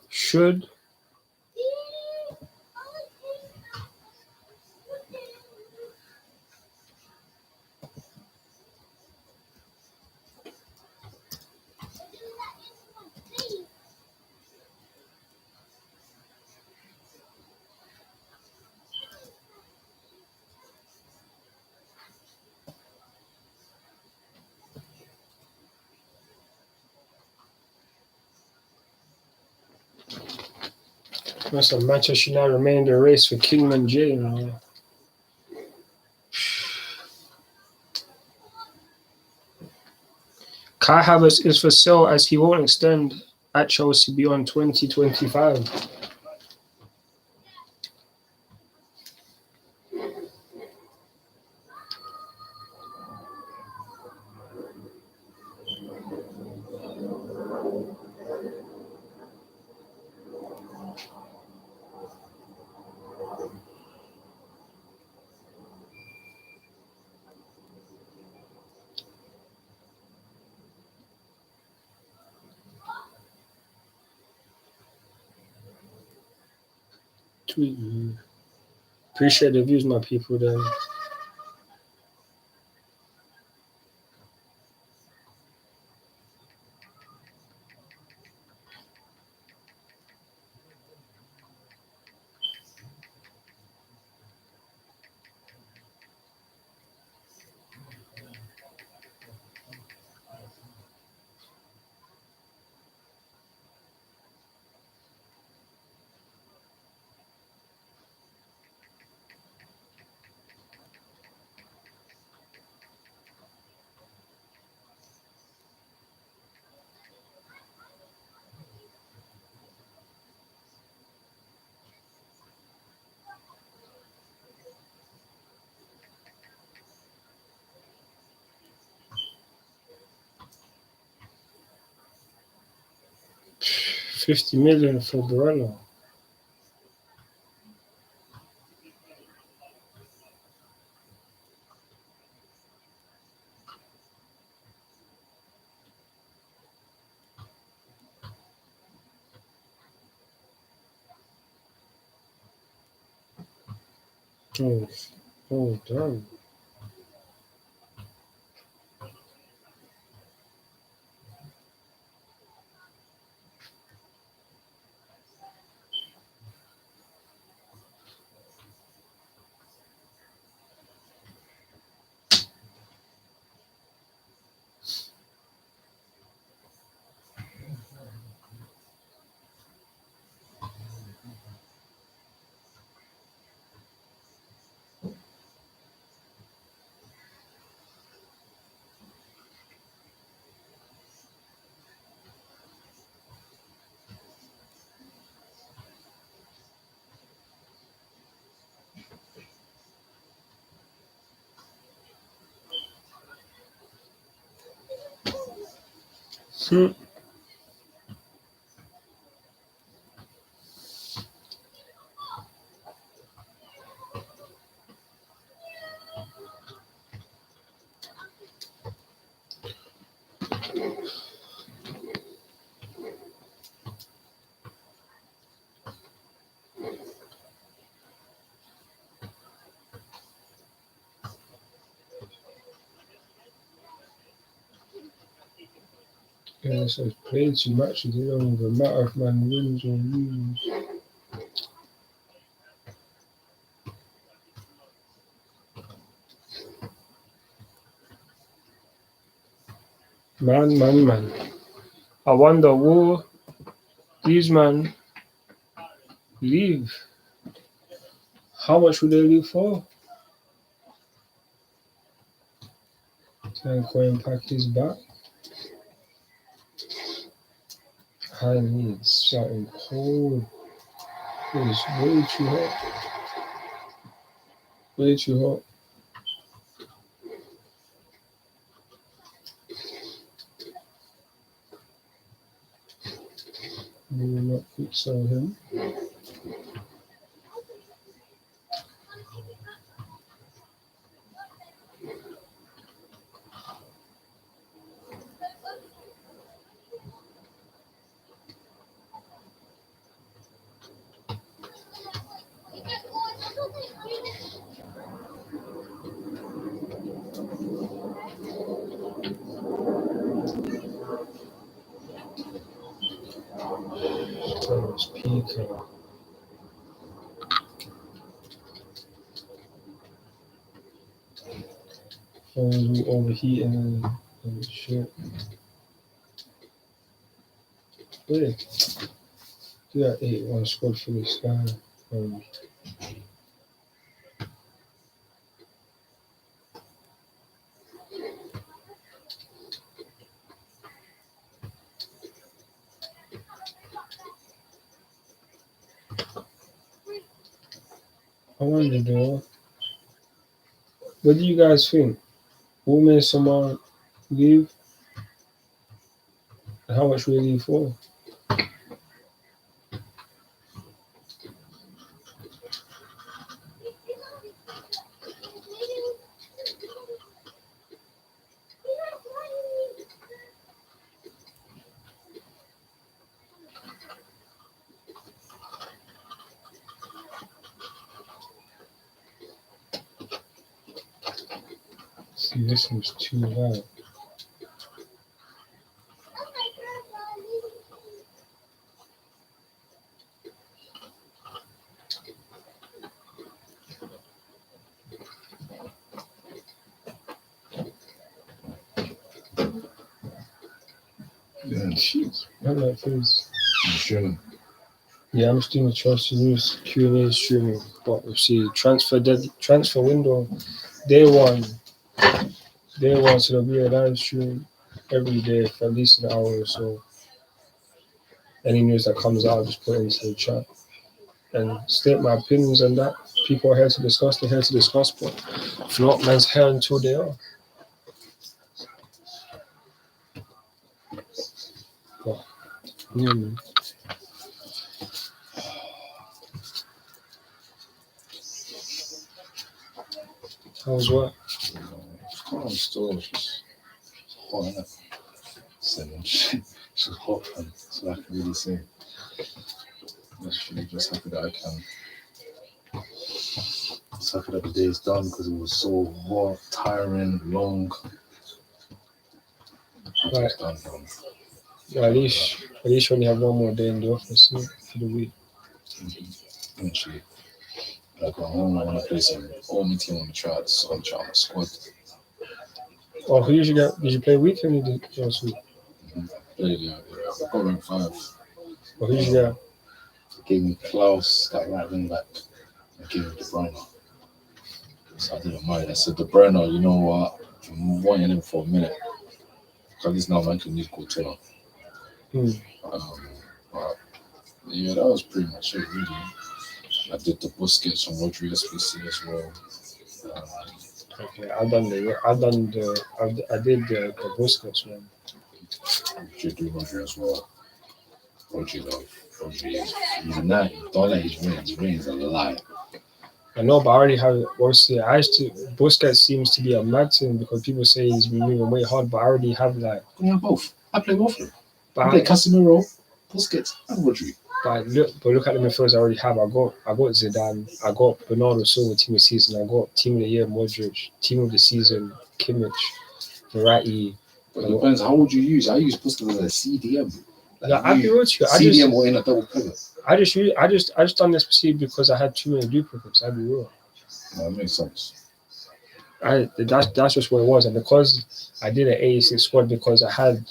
Should Manchester United remain in the race for Kingman J? Kai Havertz is for sale as he won't extend at Chelsea beyond 2025. Tweet. Appreciate the views, my people. Then. $50 million for Barella. Oh, damn. Hmm. Yeah, so it's played too much. It don't even matter if man wins or loses. Man. I wonder will these man leave? How much would they leave for? Can coin pack his back. I need something cold. It's way too hot. Way too hot. We will not quick sell him. Thomas Peaker. Phones will overheat and shit. Yeah. You got 8-1 squad for this guy. I wonder though, what do you guys think? Will may someone leave? And how much will they leave for? See, this seems too loud. Yeah, jeez. I like things. You shouldn't. Yeah, I'm just doing a Chelsea News Q&A streaming, but we see transfer window day one, so there'll be a live stream every day for at least an hour or so. Any news that comes out, I'll just put it into the chat and state my opinions on that. People are here to discuss, they're here to discuss, but if not, man's here until they are. But, yeah, man. How's what? I'm still just hot, innit? Same shit. It's just hot, man. That's all I can really say. Literally just happy that I can. Just happy that the day is done because it was so hot, tiring, long. Right. It's done, man. Yeah, at least you only have one more day in the office for the week. Literally. Like, I want to play some. All my team on the try on the squad. Oh, who did you play weekend last week? Played, I got rank 5. Or who did you get? They gave me Klaus, that right wing back. They gave me De Bruyne. So I didn't mind. I said, De Bruyne, you know what? I'm wanting him for a minute. At least now man can use Coutinho. But, yeah, that was pretty much it, really. I did the Busquets on Rodri SPC as well. Okay, I did the Busquets one. Should do Rodri as well. Rodri though. He's a 90. Don't let his wins. His wins a lie. I know, but I already have. Obviously, I used to. Busquets seems to be a mad thing because people say he's moving way hard, but I already have like. Yeah, both. I play both of them. But I play Casemiro, Busquets, and Rodri. But look at the midfielders I already have. I got Zidane. I got Bernardo Silva team of the season. I got team of the year Modric. Team of the season Kimmich, Verratti. But it depends. How would you use? I use Busquets as a CDM. Like, I'd be real to you. CDM or in a double pivot. I just done this specifically because I had too many duplicates. I'd be real. No, that makes sense. That's just what it was, and because I did an 86 squad because I had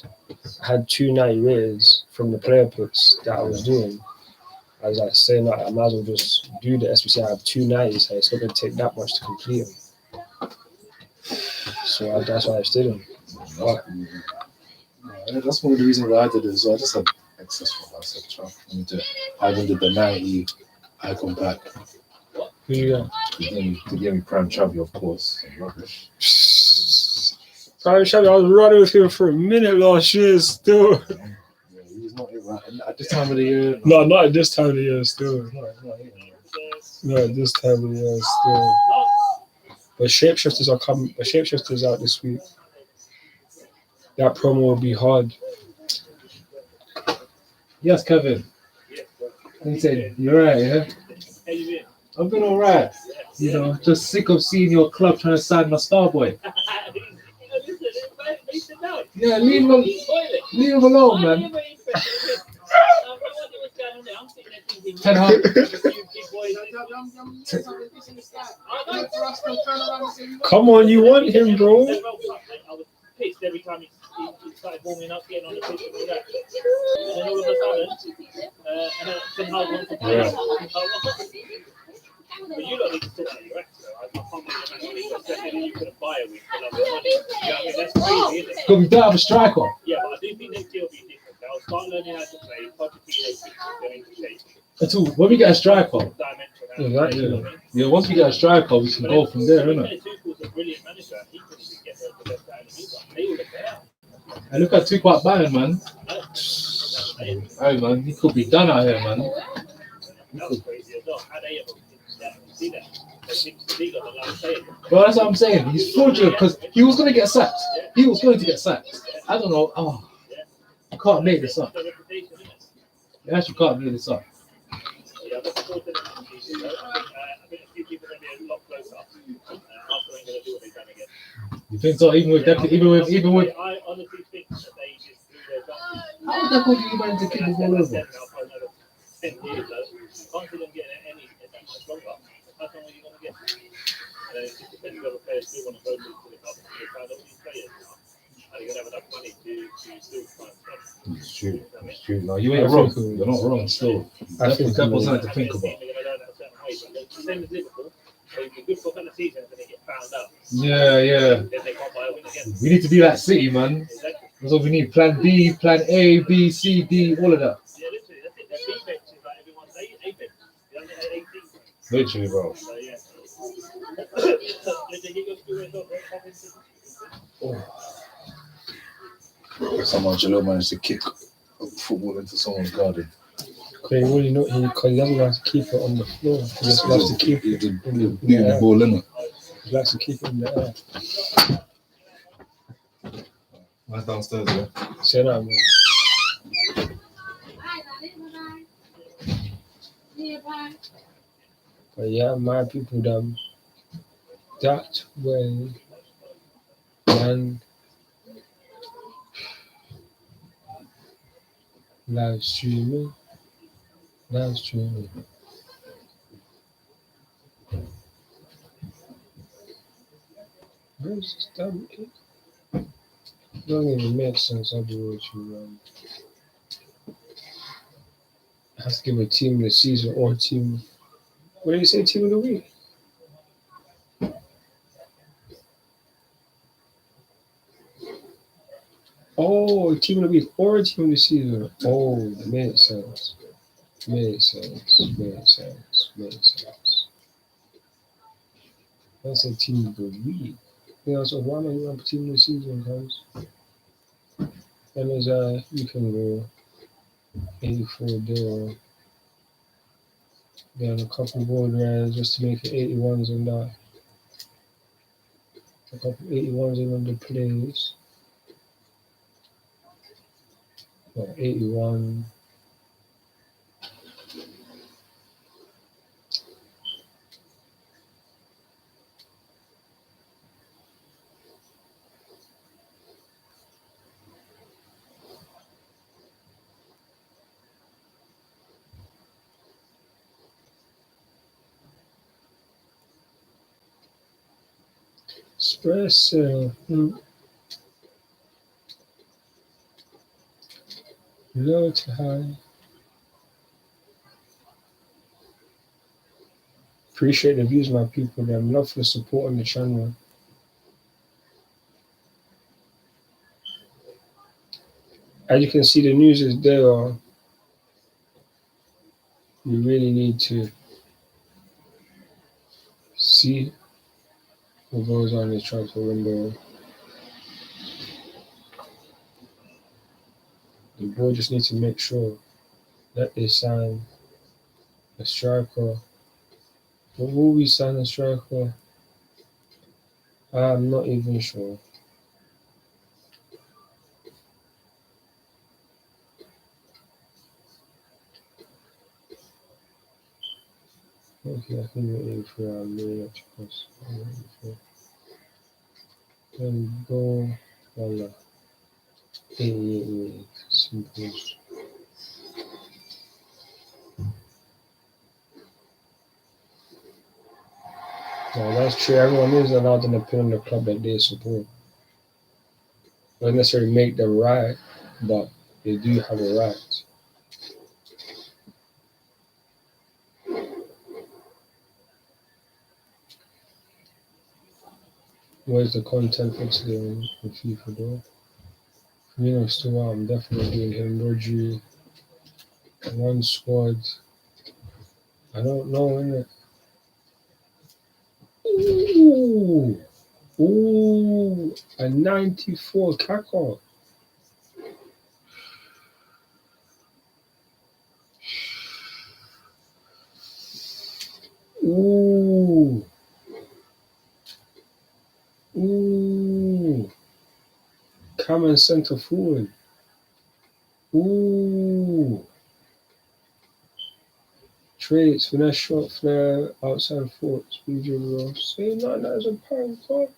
290 rates from the player picks that I was doing. I was like saying that I might as well just do the SPC. I have 290, so it's not gonna take that much to complete them. So that's why I did them. That's one of the reasons why I did it as well. I just had excess for myself. I need to. I even did the 90 icon pack. Who you got? To give me Prime Chavi, of course. Rubbish. Prime Chavi, I was running with him for a minute last year still. Yeah, he's not it right at this time of the year. No, not at this time of the year still. No, at this time of the year still. But Shapeshifters are coming. But Shapeshifters out this week. That promo will be hard. Yes, Kevin. He said, "You're right, yeah." I've been all right. You know, just sick of seeing your club trying to sign my star boy. Yeah, leave him alone, man. Ten Hag. Come on, you want him, bro? Pissed every time he started warming up, getting on the pitch and all that. And then all of a sudden, Ten Hag wants to play. But you lot need to sort out your act, though. I can't believe you couldn't buy a week for love of money. You know what I mean? That's crazy, isn't it? Because we don't have a striker. Yeah, but I do think next year will be different. They'll start learning how to play. Pochettino's going into shape. That's all. When we get a striker, Exactly. yeah, once we get a striker, we can go from there, innit? Tuchel's a brilliant manager. He couldn't even get the best out of the meantime. They would have failed. And look at Tuchel at Bayern, man. Hey, man, he could be done out here, man. That was crazy as well. How they ever see that? Bro, that's what I'm saying. He's fraudulent because he was going to get sacked. He was going to get sacked. I don't know. Oh, you can't make this up. You actually can't make this up. Yeah, I think a few people are going to be a lot closer. After they're going to do what they've done again. You think so? Even with I honestly think that they just do their job. How the hell do you manage to keep the ball over? 10 years, though. Can't see them getting any that much longer. How long are you going to get? It just depends on the players do want to go to the club. They find out these players now. Are they going to have enough money to still try and spend? It's true. It's true. No, you ain't wrong. You're not wrong. Still, I think that was something to think about. They're going to learn that a certain way. But the same as Liverpool. So if you're good for a couple of seasons and they get found out, Yeah. then they can't buy a win again. We need to be like City, man. Exactly. That's what we need. Plan B, Plan A, B, C, D, all of that. Yeah, literally, that's it. Their B bench is like everyone's A bench. You know, they're 18. Literally, bro. So yeah. Did they get your school result? Someone Jalil managed to kick football into someone's garden. He really not. He doesn't like to keep it on the floor. He just likes to keep it in the air. Ball in it. He likes to keep it in the air. Mine's downstairs, yeah. Say that, man. But yeah, my people, them that way, man. Live streaming. Where's this damn kid? Don't even make sense. I'll be with you, man. I have to give a team of the season or team. What did you say? Team of the week? Oh, team of the week or team of the season. Oh, makes sense. Makes sense. I said team of the week. Yeah, so why not you have team of the season, guys? And there's you can go 84 there. Then a couple board rides just to make it 81s and that. A couple 81s in the plays. Or 81. Espresso. Low to high. Appreciate the views, my people. Them love for the support on the channel. As you can see, the news is there. You really need to see what goes on in the transfer window. The board just needs to make sure that they sign a striker. But will we sign a striker? I'm not even sure. Okay, I think we're in for our main octopus. Then go, voila. 88 simple. Yeah, that's true. Everyone is allowed to depend on the club that they support. Not necessarily make them right, but they do have a right. Where's the content for today on FIFA though? Still out. I'm definitely doing him. Rodri, one squad. I don't know, innit? Ooh, a 94 Kaka. Ooh. Common centre forward. Ooh. Traits, finesse shot, flare, outside foot, speed dribble. Say no, that's a pound card.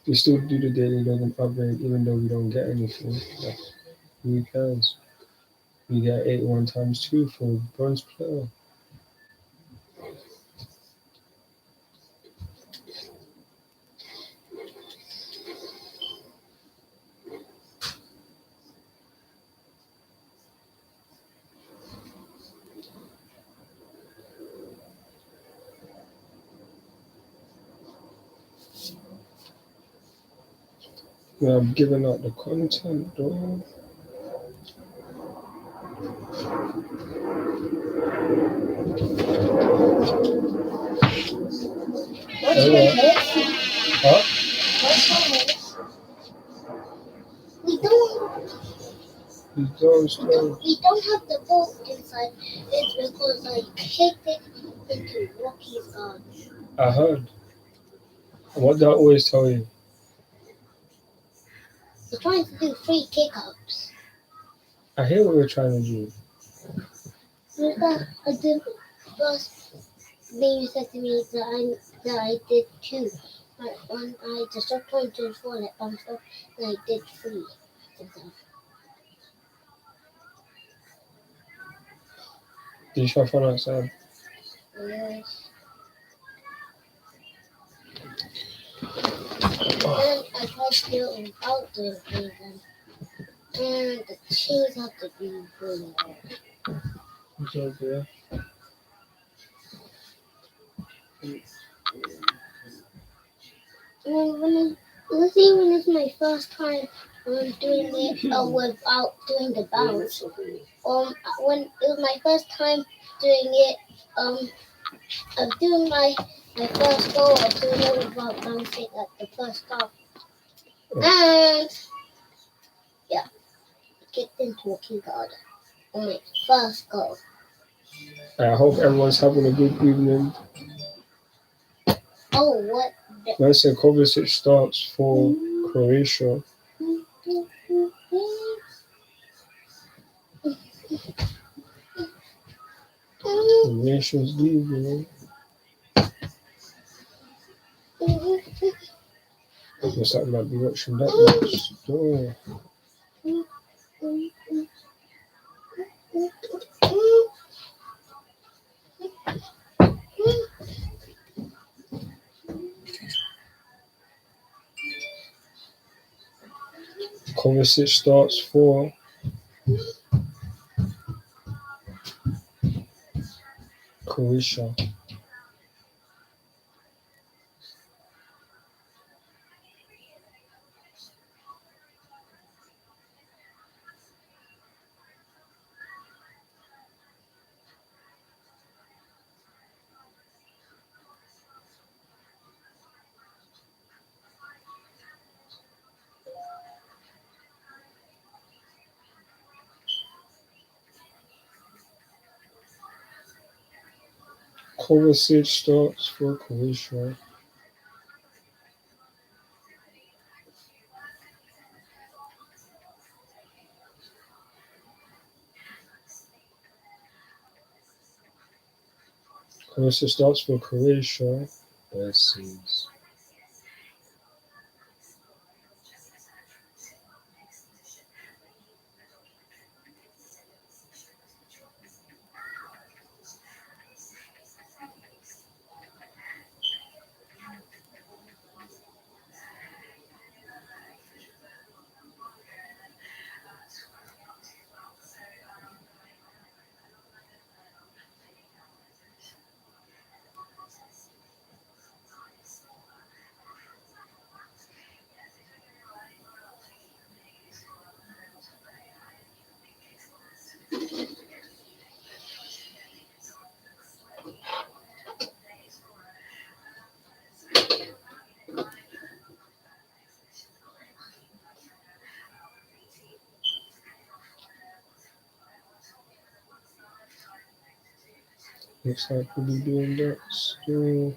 We still do the daily login upgrade even though we don't get anything. Like, who cares? We get 81 times 2 for bronze player. I'm giving out the content though. What's your list? Huh? What's your list? We don't have the boat inside. It's because I kicked it into Rocky's garden. I heard. What do I always tell you? We're trying to do 3 kick-ups. I hear what we're trying to do. I did first thing you said to me that I did 2. But when I just started trying to 4 and it bumped up, and I did 3. Did you try fun outside? Yes. Then I tried to do it without doing anything. And the cheese had to be really hard. It's okay. Let's see when it's my first time doing it without doing the bounce. When it was my first time doing it, of doing my first goal, I was doing it without bouncing at the first goal. And yeah, kicked into a key guard on my first goal. I hope everyone's having a good evening. Oh, what? Marcin Kovacic starts for Croatia. The Nations League, you know. Looks like I might be watching that match. Oh. Kovacic starts for Croatia. Kovacic starts for Croatia. Kovacic starts for Croatia. Let's see. Looks like we'll be doing that still.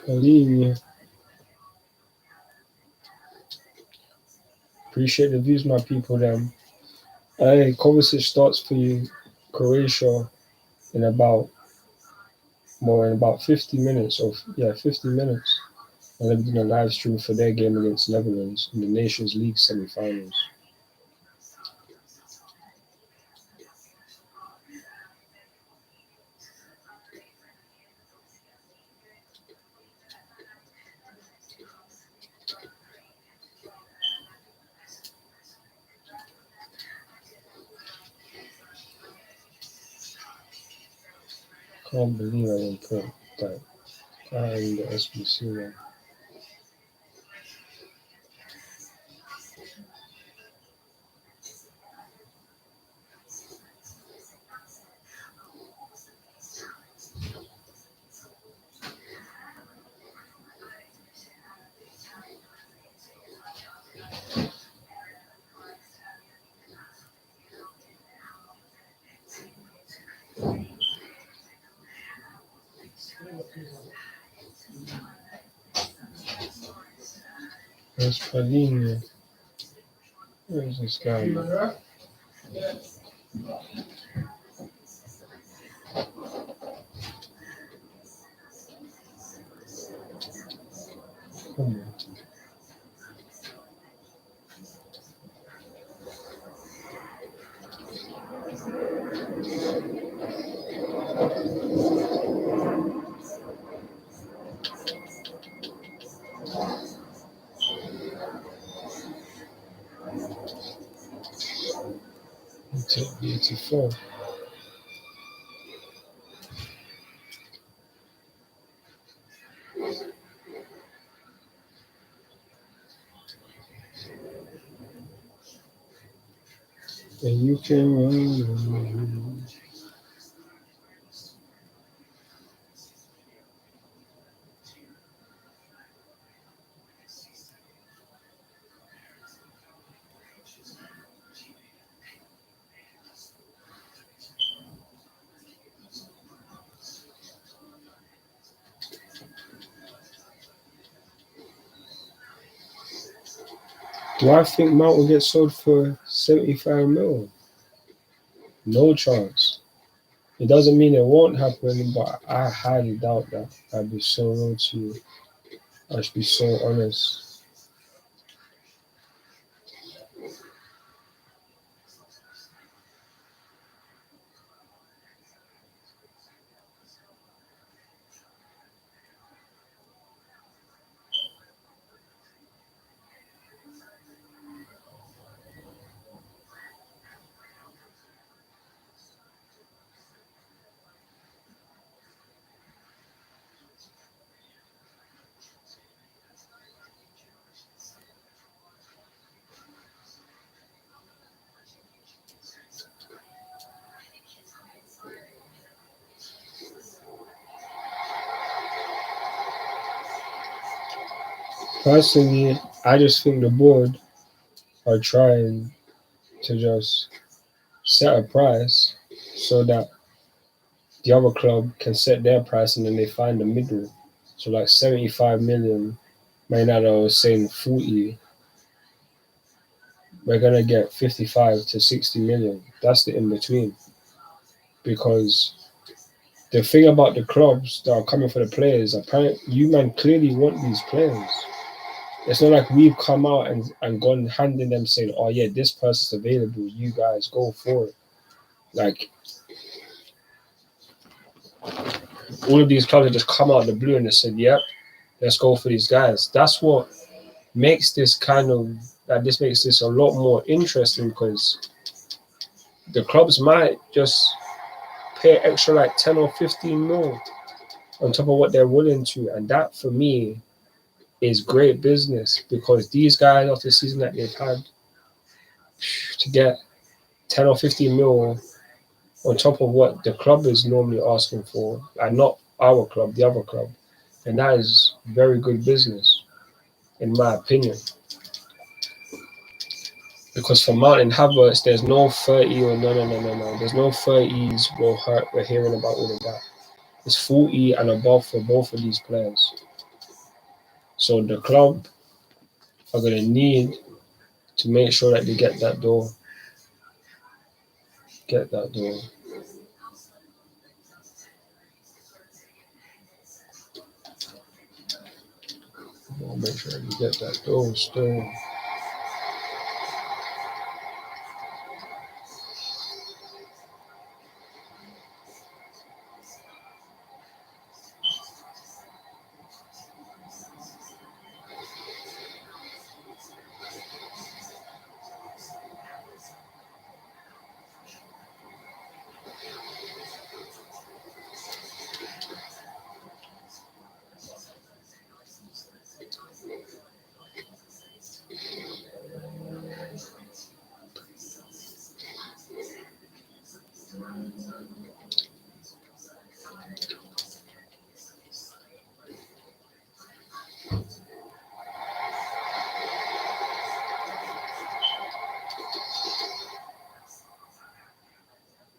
Aline. Appreciate the views, my people. Then, hey, Kovacic starts for you, Croatia, in about 50 minutes. 50 minutes. And they're doing a live stream for their game against Netherlands in the Nations League semi-finals. Can't believe I didn't put that guy in the SBC one. Where's Paulinho? Where's this guy? Man? Come on. so. And you can run. Do I think Mount will get sold for 75 mil? No chance. It doesn't mean it won't happen, but I highly doubt that. I'd be so real to you. I should be so honest. Personally, I just think the board are trying to just set a price so that the other club can set their price and then they find the middle. So like 75 million, Man United was saying 40, we're gonna get 55 to 60 million. That's the in between. Because the thing about the clubs that are coming for the players, apparently you man clearly want these players. It's not like we've come out and gone handing them saying, oh yeah, this person's available, you guys go for it. Like all of these clubs have just come out of the blue and they said, yep, let's go for these guys. That's what makes this kind of this makes this a lot more interesting because the clubs might just pay extra like 10 or 15 mil on top of what they're willing to. And that for me is great business because these guys after the season that they've had to get 10 or 15 mil on top of what the club is normally asking for, and not our club, the other club. And that is very good business, in my opinion. Because for Martin Havertz, there's no 30 or no. There's no 30s we're hearing about all of that. It's 40 and above for both of these players. So the club are going to need to make sure that they get that door. Get that door. Make sure you get that door still.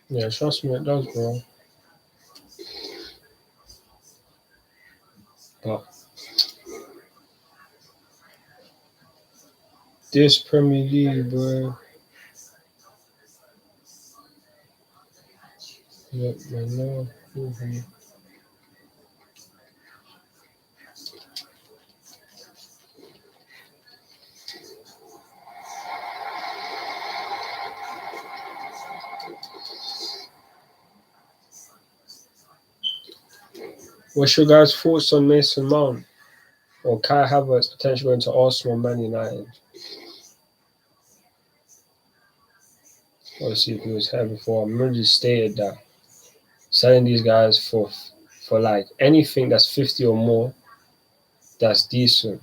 Yeah, trust me, it does, bro. But this Premier League, bro. Yep, I know. Mm-hmm. What's your guys' thoughts on Mason Mount or Kai Havertz potentially going to Arsenal, Man United? Obviously, if he was here before, I'm already stated that selling these guys for like anything that's 50 or more, that's decent.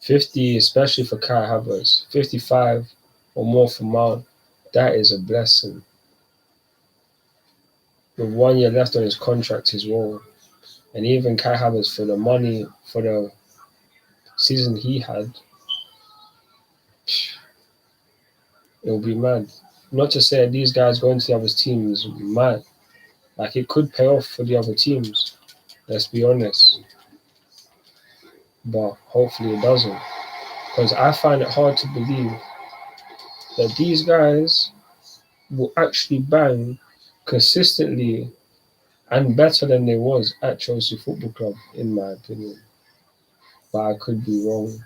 50, especially for Kai Havertz, 55 or more for Mount, that is a blessing. With 1 year left on his contract as well, and even Kai Havertz for the money for the season he had, it'll be mad. Not to say these guys going to the other teams mad. Like it could pay off for the other teams. Let's be honest. But hopefully it doesn't. Because I find it hard to believe that these guys will actually bang consistently and better than they was at Chelsea Football Club, in my opinion. But I could be wrong.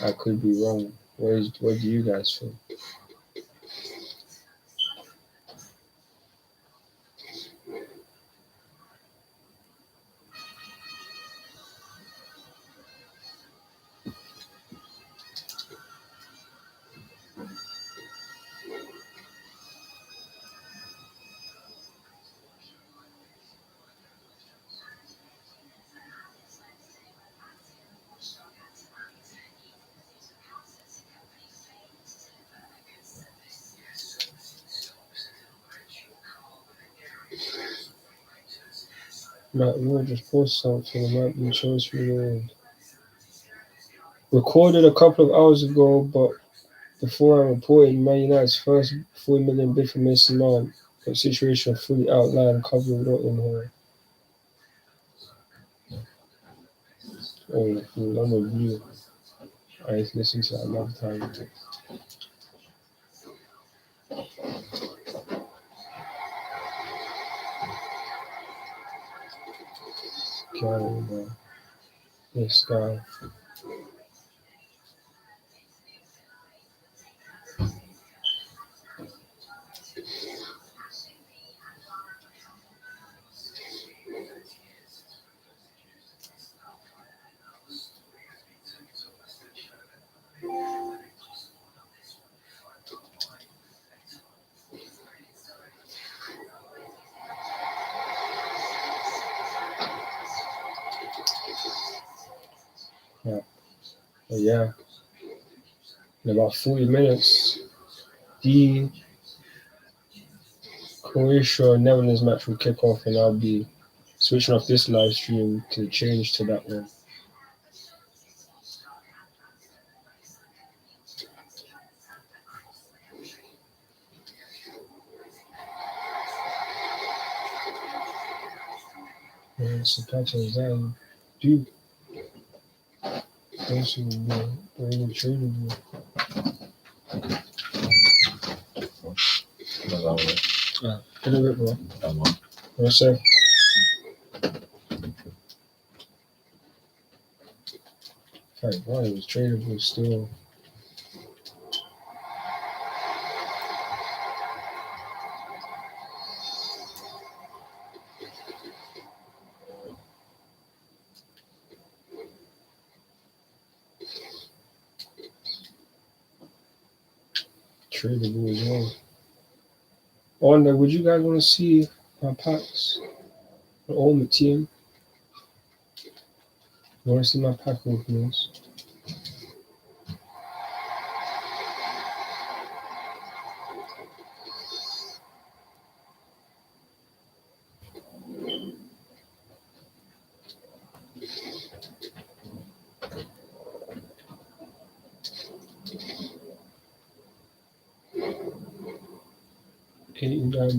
I could be wrong. What do you guys think? Matt Ward just posted something. It might be Chelsea related. Recorded a couple of hours ago, but before I reported Man United's first 40 million bid for Mason Mount, but situation fully outlined, covered not in here. Oh, London View. I need to listen to that another time. This guy. Yeah. In about 40 minutes, the Croatia Netherlands match will kick off, and I'll be switching off this live stream to change to that one. Supply chain design, dude. Those who were in the trading. In a bit, bro. What's up? Like, wow, it was tradable still. Tradable as well. On would you guys want to see my packs? The Ultimate Team? You want to see my pack openings?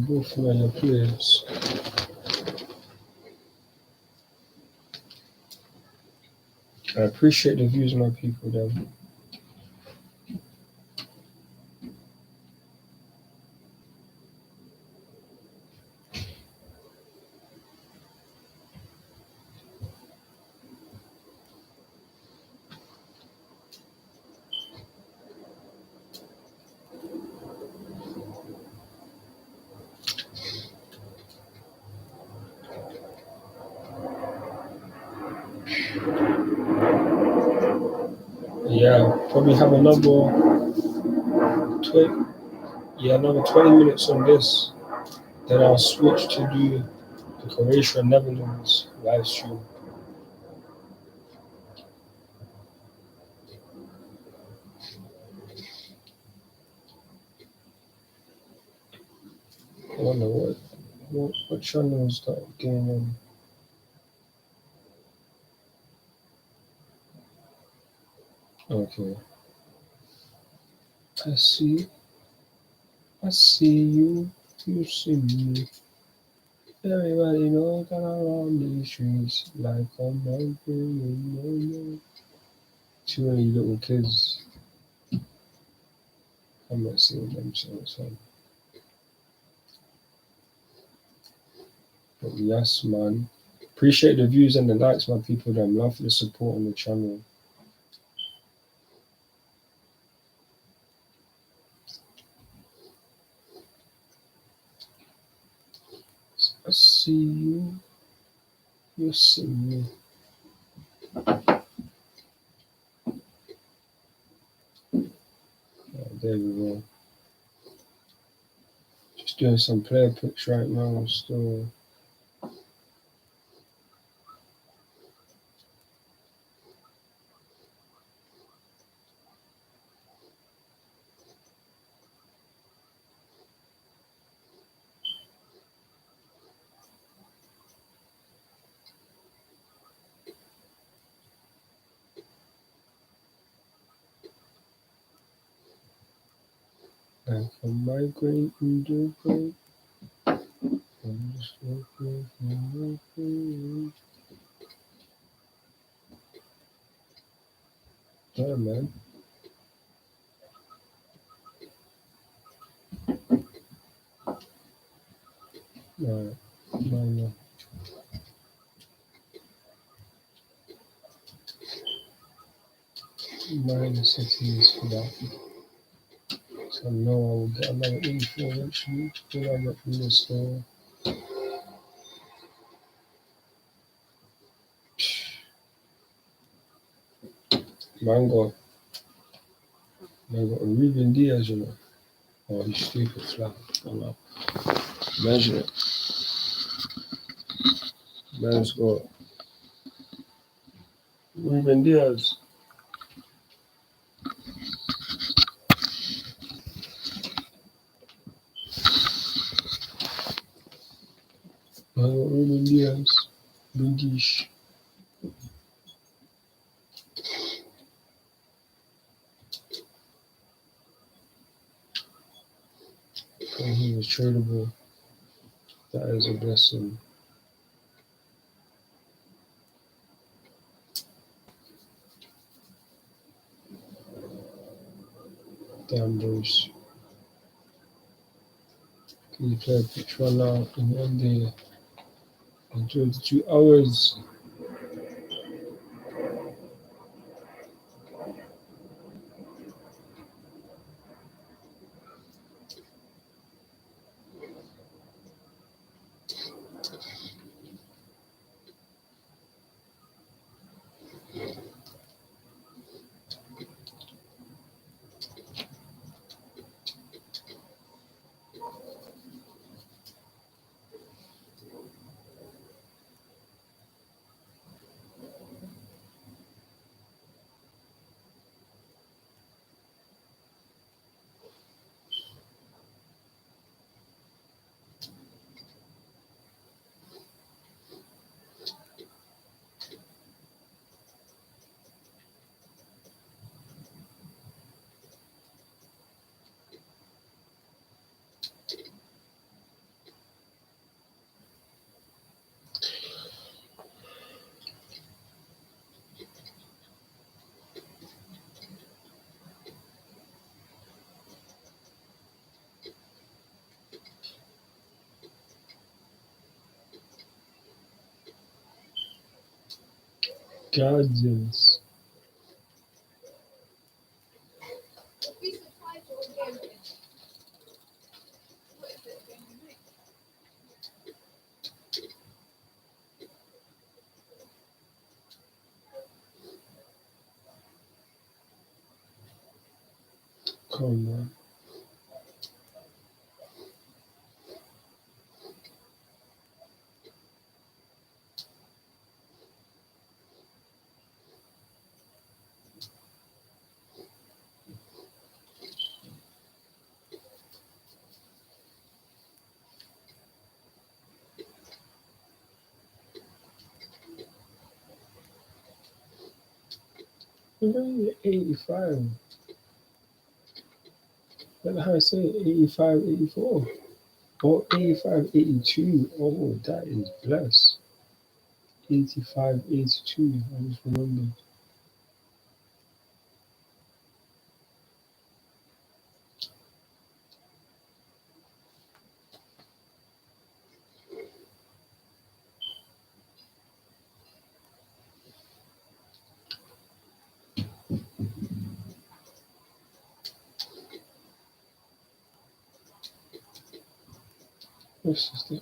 Both my players. I appreciate the views, my people. Then. Yeah, probably have another another 20 minutes on this. Then I'll switch to do the Croatia Netherlands live stream. I wonder what channel is that game on? Okay. I see you, you see me. Everybody knows that I'm on these streets like I'm no. Too many little kids. I'm not seeing them songs. But yes, man. Appreciate the views and the likes, my people. Them love for the support on the channel. I see you, you see me. Oh, there we go. Just doing some player picks right now. Still. Like a migraine in the brain. I'm just looking for you. Yeah, man. Alright. Minor settings for that. So I know I will get another info eventually when I get from the store. Man got a Ruben Diaz, you know. Oh, he's stupid flat. I know. Imagine it. Man's got Ruben Diaz. Man got Ruben Diaz. British. And he was tradable. That is a blessing. Damn, Bruce. Can you play a pitch one now in one day? In 22 hours. Guardians. Come on. 85. What the hell I say? 85, 84. Oh, 85, 82. Oh, that is blessed. 85, 82. I just remembered. What's this thing?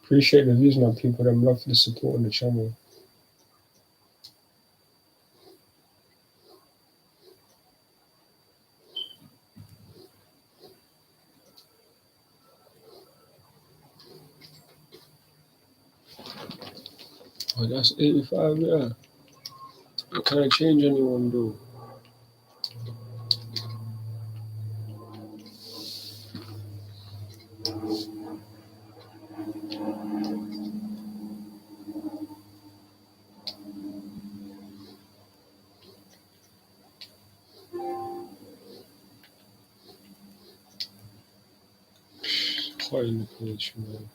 Appreciate the views, my people. I'm love for the support on the channel. Oh, that's 85, yeah. Can I change anyone though? Quite in the page, man.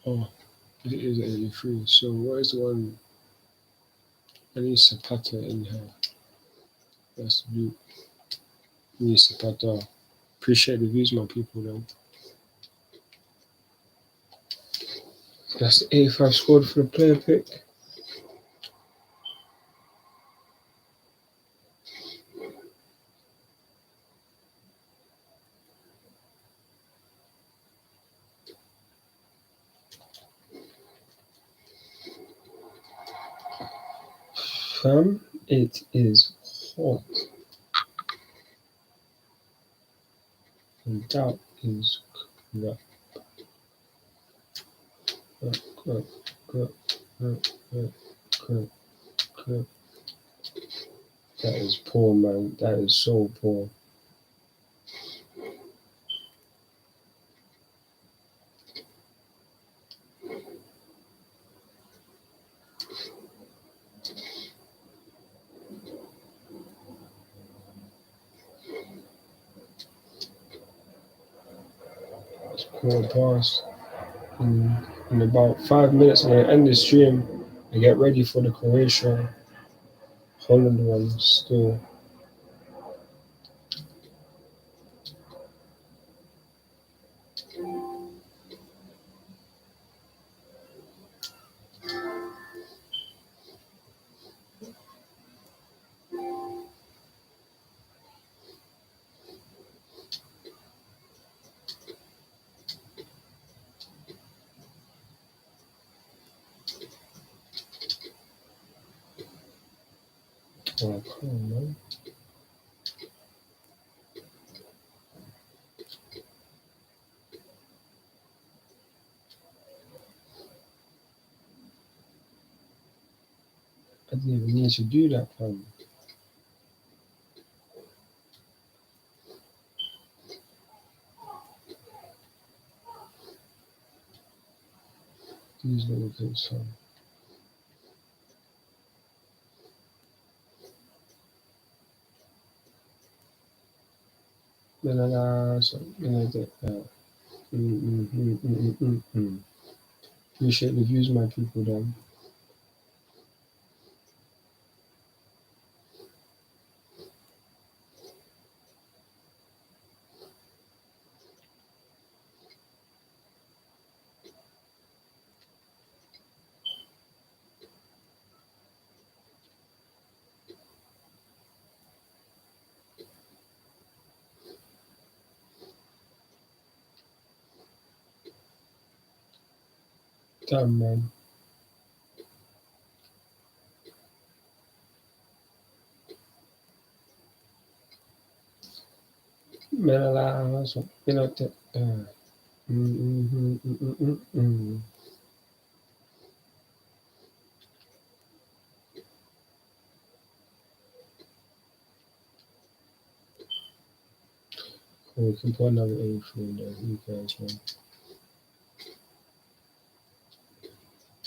Oh, it is 83. So what is the one? I need Zapata in here. That's blue. I need Zapata. Appreciate the views, my people, though. That's the 85 squad for the player pick. Fam, it is hot. And that is crap. Crap. That is poor, man. That is so poor. It's poor pass. In about 5 minutes, I'm gonna end the stream and get ready for the Croatia Holland one still. Oh, come on, man. I didn't even need to do that, fam. These little things, fam. So, Appreciate the views, my people. Then. Damn, man. So, we can put another A through there. Who cares, man?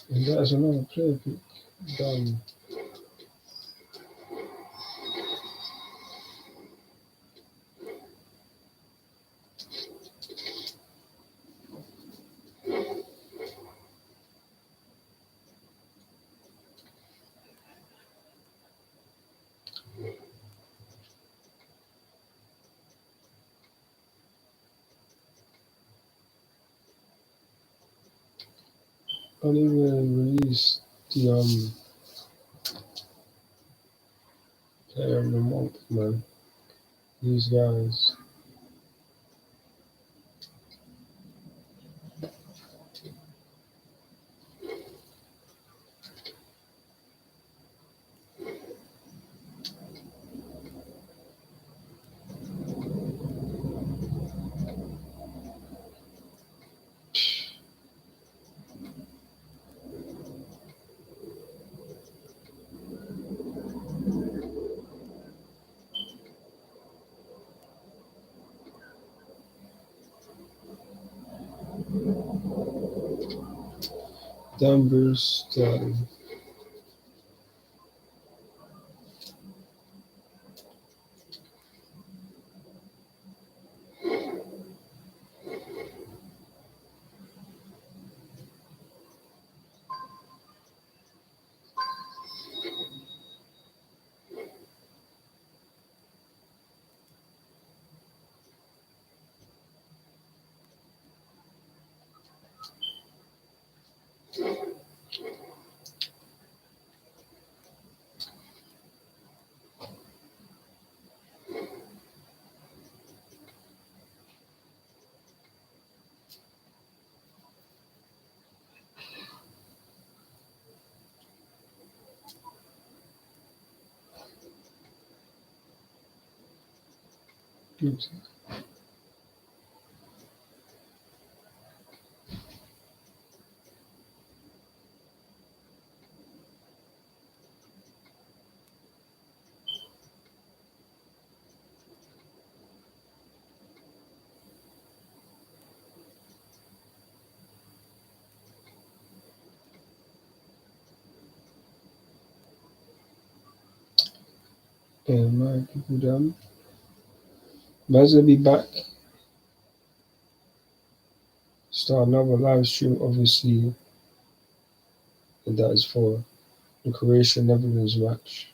And that's another player pick. Done. Can't even release the player of the month, man. These guys. Dan Bruce, Oops. And my people, them. Man's gonna be back. Start another live stream, obviously. And that is for the Croatia Netherlands match.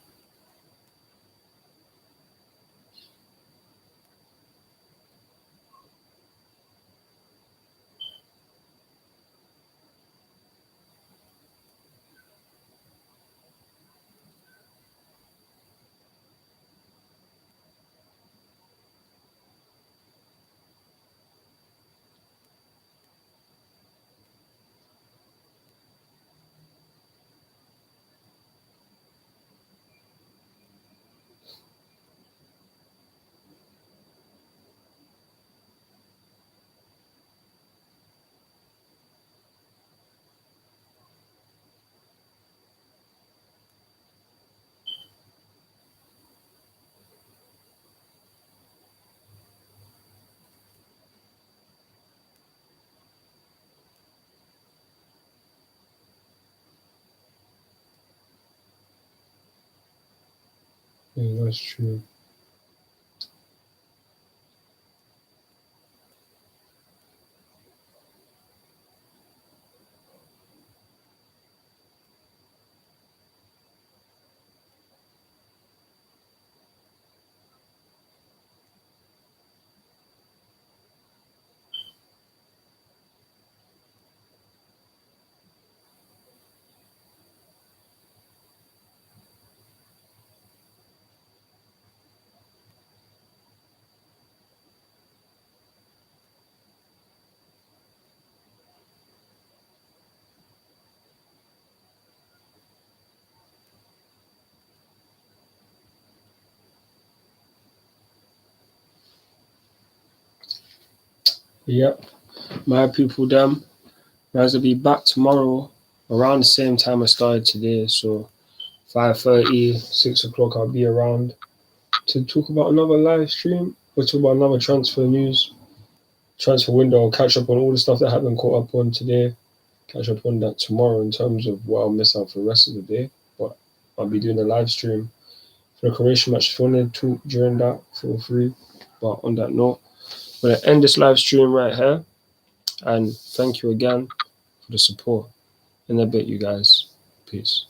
Yeah, that's true. Yep. My people, them. Guys will be back tomorrow around the same time I started today. So 5:30, 6 o'clock, I'll be around to talk about another live stream. We'll talk about another transfer news, transfer window. I'll catch up on all the stuff that I haven't caught up on today. Catch up on that tomorrow in terms of what I'll miss out for the rest of the day. But I'll be doing a live stream for the Croatian match. If you want to talk during that, feel free. But on that note, I'm going to end this live stream right here. And thank you again for the support. In a bit, you guys. Peace.